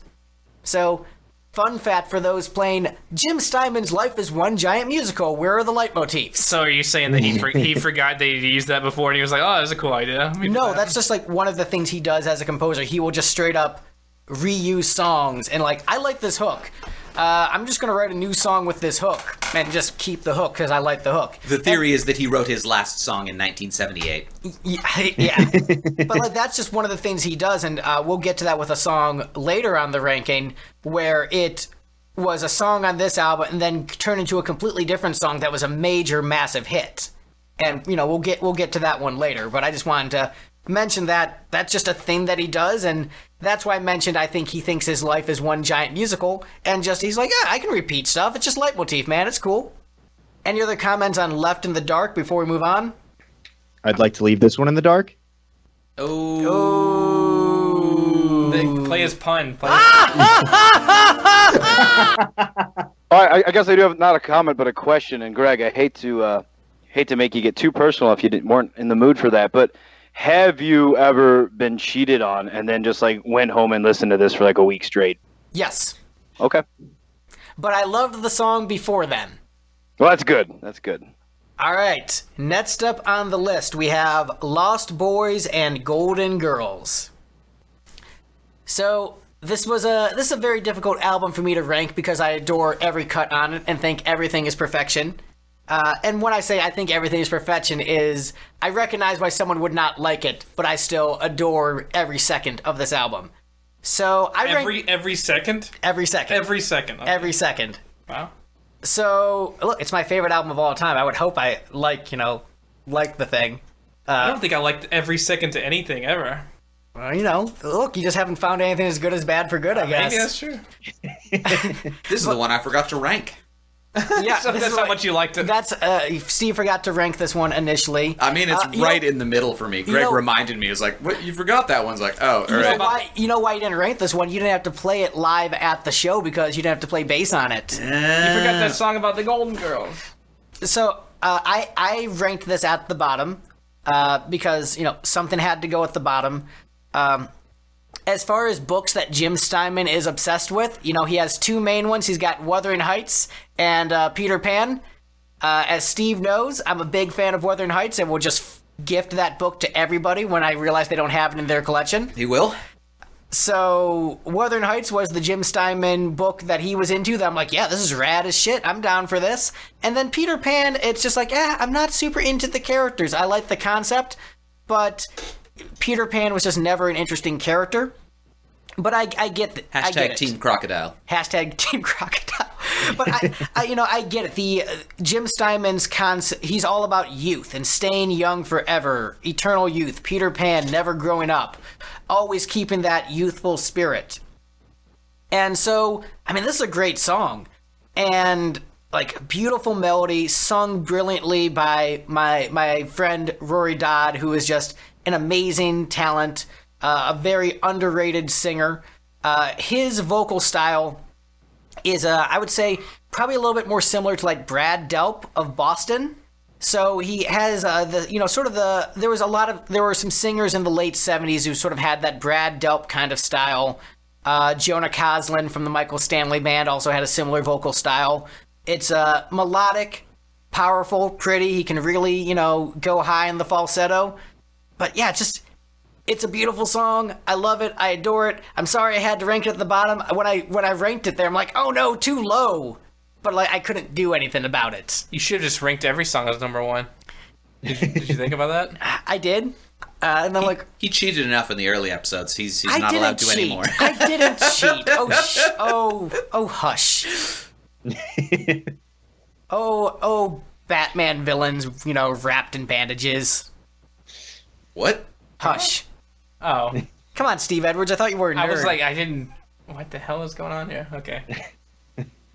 So, fun fact for those playing Jim Steinman's Life is One Giant Musical, where are the leitmotifs? So are you saying that he forgot that he used that before and he was like, oh, that's a cool idea? No, that's just like one of the things he does as a composer. He will just straight up reuse songs and I like this hook. I'm just going to write a new song with this hook and just keep the hook because I like the hook. The theory is that he wrote his last song in 1978. Yeah. But that's just one of the things he does, and we'll get to that with a song later on the ranking where it was a song on this album and then turned into a completely different song that was a major, massive hit. And, we'll get to that one later, but I just wanted to mention that that's just a thing that he does, and that's why I mentioned I think he thinks his life is one giant musical, and he's like, yeah, I can repeat stuff. It's just leitmotif, man. It's cool. Any other comments on Left in the Dark before we move on? I'd like to leave this one in the dark. Oh. Play his pun. All right, I guess I do have not a comment but a question. And Greg, I hate to make you get too personal if you weren't in the mood for that, but have you ever been cheated on and then just like went home and listened to this for like a week straight? Yes. Okay. But I loved the song before then. Well, that's good. That's good. All right. Next up on the list, we have Lost Boys and Golden Girls. So this is a very difficult album for me to rank because I adore every cut on it and think everything is perfection. And when I say I think everything is perfection is I recognize why someone would not like it, but I still adore every second of this album. So I every second? Every second. Every second. Okay. Every second. Wow. So look, it's my favorite album of all time. I would hope I like the thing. I don't think I liked every second to anything ever. Well, look, you just haven't found anything as good as Bad for Good, I guess. Maybe that's true. This is the one I forgot to rank. Yeah, so that's how much you liked it. That's Steve forgot to rank this one initially. I mean, it's right in the middle for me. Greg reminded me. It was like, "What? You forgot that one's like, oh, all right." You know why you didn't rank this one? You didn't have to play it live at the show because you didn't have to play bass on it. You forgot that song about the Golden Girls. So I ranked this at the bottom because something had to go at the bottom. As far as books that Jim Steinman is obsessed with, he has two main ones. He's got Wuthering Heights and Peter Pan. As Steve knows, I'm a big fan of Wuthering Heights and will just gift that book to everybody when I realize they don't have it in their collection. He will? So Wuthering Heights was the Jim Steinman book that he was into that I'm like, yeah, this is rad as shit. I'm down for this. And then Peter Pan, it's just like, I'm not super into the characters. I like the concept, but Peter Pan was just never an interesting character. But I get it. Hashtag Team Crocodile. Hashtag Team Crocodile. But I get it. The Jim Steinman's concept, he's all about youth and staying young forever. Eternal youth. Peter Pan, never growing up. Always keeping that youthful spirit. And so, this is a great song. And, beautiful melody, sung brilliantly by my friend Rory Dodd, who is just an amazing talent. A very underrated singer. His vocal style is, I would say, probably a little bit more similar to Brad Delp of Boston. So he has there were some singers in the late 70s who sort of had that Brad Delp kind of style. Jonah Coslin from the Michael Stanley Band also had a similar vocal style. It's melodic, powerful, pretty. He can really, go high in the falsetto. But yeah, it's a beautiful song. I love it. I adore it. I'm sorry I had to rank it at the bottom. When I ranked it there, I'm like, oh no, too low. But I couldn't do anything about it. You should have just ranked every song as number one. Did you think about that? I did. And I'm he cheated enough in the early episodes. He's not allowed to anymore. I didn't cheat. Oh, hush. oh, Batman villains, wrapped in bandages. What? Hush. Oh. Come on, Steve Edwards. I thought you were a nerd. I was like, I didn't... What the hell is going on here? Okay.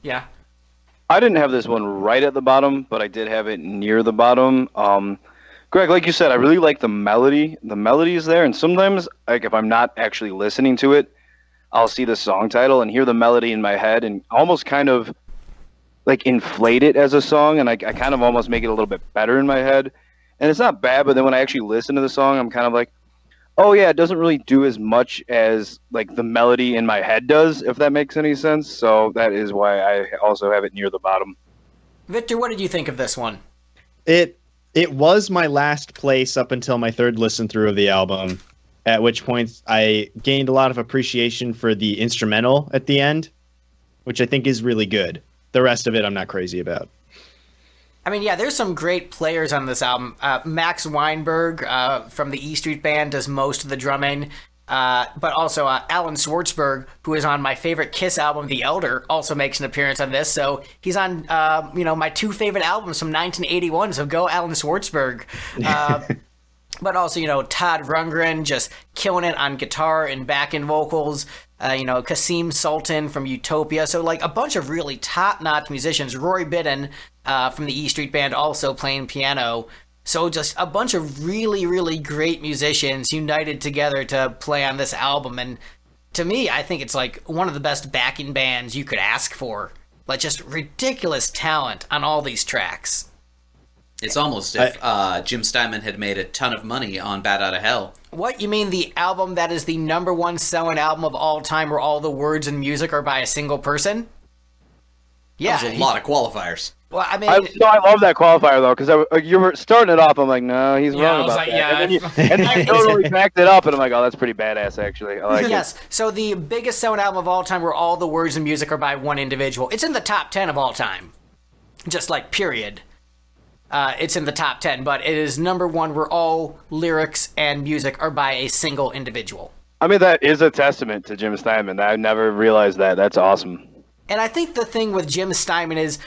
Yeah. I didn't have this one right at the bottom, but I did have it near the bottom. Greg, like you said, I really like the melody. The melody is there, and sometimes, if I'm not actually listening to it, I'll see the song title and hear the melody in my head and almost kind of, inflate it as a song, and I kind of almost make it a little bit better in my head. And it's not bad, but then when I actually listen to the song, I'm kind of like, oh yeah, it doesn't really do as much as the melody in my head does, if that makes any sense. So that is why I also have it near the bottom. Victor, what did you think of this one? It was my last place up until my third listen through of the album, at which point I gained a lot of appreciation for the instrumental at the end, which I think is really good. The rest of it I'm not crazy about. There's some great players on this album. Max Weinberg from the E Street Band does most of the drumming. But also Alan Schwartzberg, who is on my favorite Kiss album, The Elder, also makes an appearance on this. So he's on, my two favorite albums from 1981. So go Alan Schwartzberg. But also, Todd Rundgren just killing it on guitar and backing vocals. Kasim Sultan from Utopia. So, a bunch of really top-notch musicians. Rory Bidden from the E Street Band also playing piano. So just a bunch of really, really great musicians united together to play on this album. And to me, I think it's like one of the best backing bands you could ask for. Like just ridiculous talent on all these tracks. It's almost if Jim Steinman had made a ton of money on Bat Out of Hell. What, you mean the album that is the #1 selling album of all time where all the words and music are by a single person? Yeah. That was a lot of qualifiers. Well, I mean... I love that qualifier, though, because you were starting it off, I'm like, no, he's wrong about that. And then you totally backed it up, and I'm like, oh, that's pretty badass, actually. I like Yes, so the biggest selling album of all time where all the words and music are by one individual. It's in the top 10 of all time. Just like, period. It's in the top 10, but it is #1 where all lyrics and music are by a single individual. I mean, that is a testament to Jim Steinman. I never realized that. That's awesome. And I think the thing with Jim Steinman is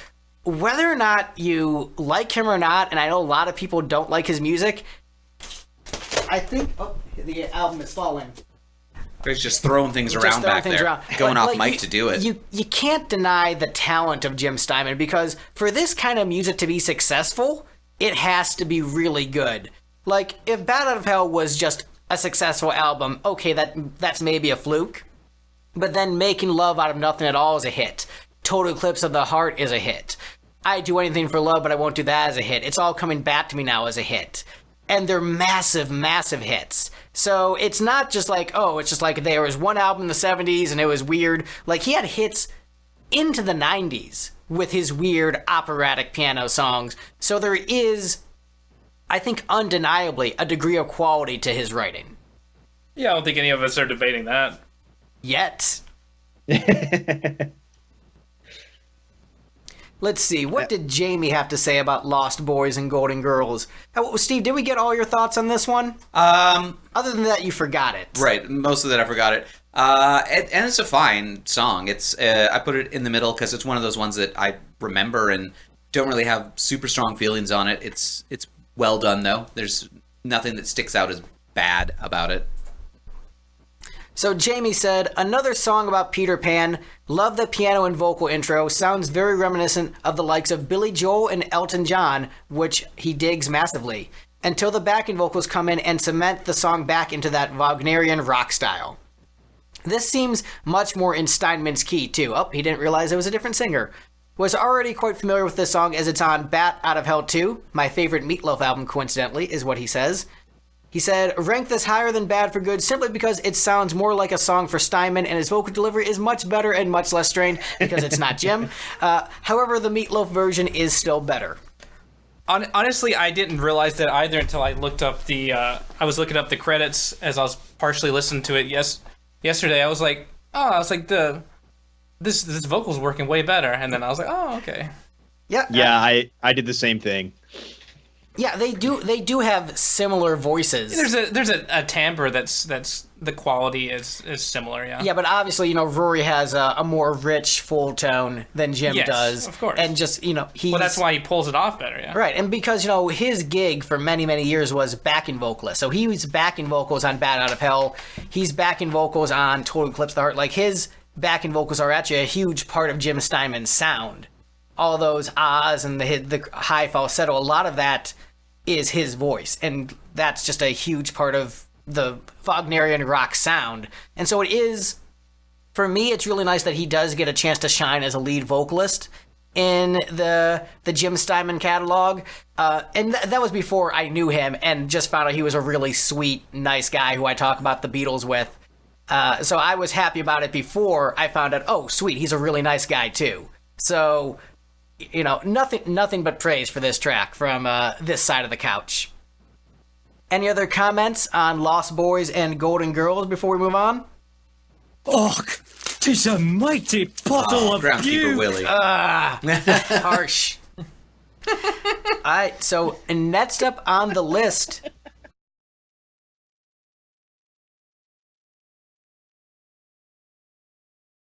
whether or not you like him or not, and I know a lot of people don't like his music, I think... Oh, the album is falling. He's just throwing things around back there. Going off mic to do it. You can't deny the talent of Jim Steinman because for this kind of music to be successful, it has to be really good. Like, if Bat Out of Hell was just a successful album, okay, that's maybe a fluke. But then Making Love Out of Nothing at All is a hit. Total Eclipse of the Heart is a hit. I'd Do Anything for Love, but I Won't Do That as a hit. It's All Coming Back to Me Now as a hit. And they're massive, massive hits. So it's not just like, oh, it's just like there was one album in the 70s and it was weird. Like, he had hits into the 90s with his weird operatic piano songs. So there is, I think, undeniably a degree of quality to his writing. Yeah, I don't think any of us are debating that. Yet. Let's see. What did Jamie have to say about Lost Boys and Golden Girls? Steve, did we get all your thoughts on this one? Other than that, you forgot it. Right. Most of that, I forgot it. And it's a fine song. It's I put it in the middle because it's one of those ones that I remember and don't really have super strong feelings on it. It's well done, though. There's nothing that sticks out as bad about it. So Jamie said, another song about Peter Pan. Love the piano and vocal intro. Sounds very reminiscent of the likes of Billy Joel and Elton John, which he digs massively, until the backing vocals come in and cement the song back into that Wagnerian rock style. This seems much more in Steinman's key, too. Oh, he didn't realize it was a different singer. Was already quite familiar with this song as it's on Bat Out of Hell 2, my favorite Meatloaf album, coincidentally, is what he says. He said, rank this higher than Bad for Good simply because it sounds more like a song for Steinman and his vocal delivery is much better and much less strained because it's not Jim. However, the Meatloaf version is still better. Honestly, I didn't realize that either until I looked up I was looking up the credits as I was partially listening to it yesterday. I was like, this vocal's working way better. And then I was like, oh, okay. Yeah. Yeah, I did the same thing. Yeah, they do have similar voices. There's a timbre that's the quality is similar, yeah. Yeah, but obviously, Rory has a more rich, full tone than Jim does. Of course. And just, he's... Well, that's why he pulls it off better, yeah. Right, and because, his gig for many, many years was backing vocalist. So he was backing vocals on Bat Out of Hell. He's backing vocals on Total Eclipse of the Heart. Like, his backing vocals are actually a huge part of Jim Steinman's sound. All those ahs and the high falsetto, a lot of that is his voice, and that's just a huge part of the Wagnerian rock sound. And so it is, for me, it's really nice that he does get a chance to shine as a lead vocalist in the Jim Steinman catalog. And that was before I knew him and just found out he was a really sweet, nice guy who I talk about the Beatles with. So I was happy about it before I found out, oh, sweet, he's a really nice guy too. So... nothing but praise for this track from this side of the couch. Any other comments on Lost Boys and Golden Girls before we move on? Och, 'tis a mighty bottle of Groundskeeper Willie. Harsh. Alright, so next up on the list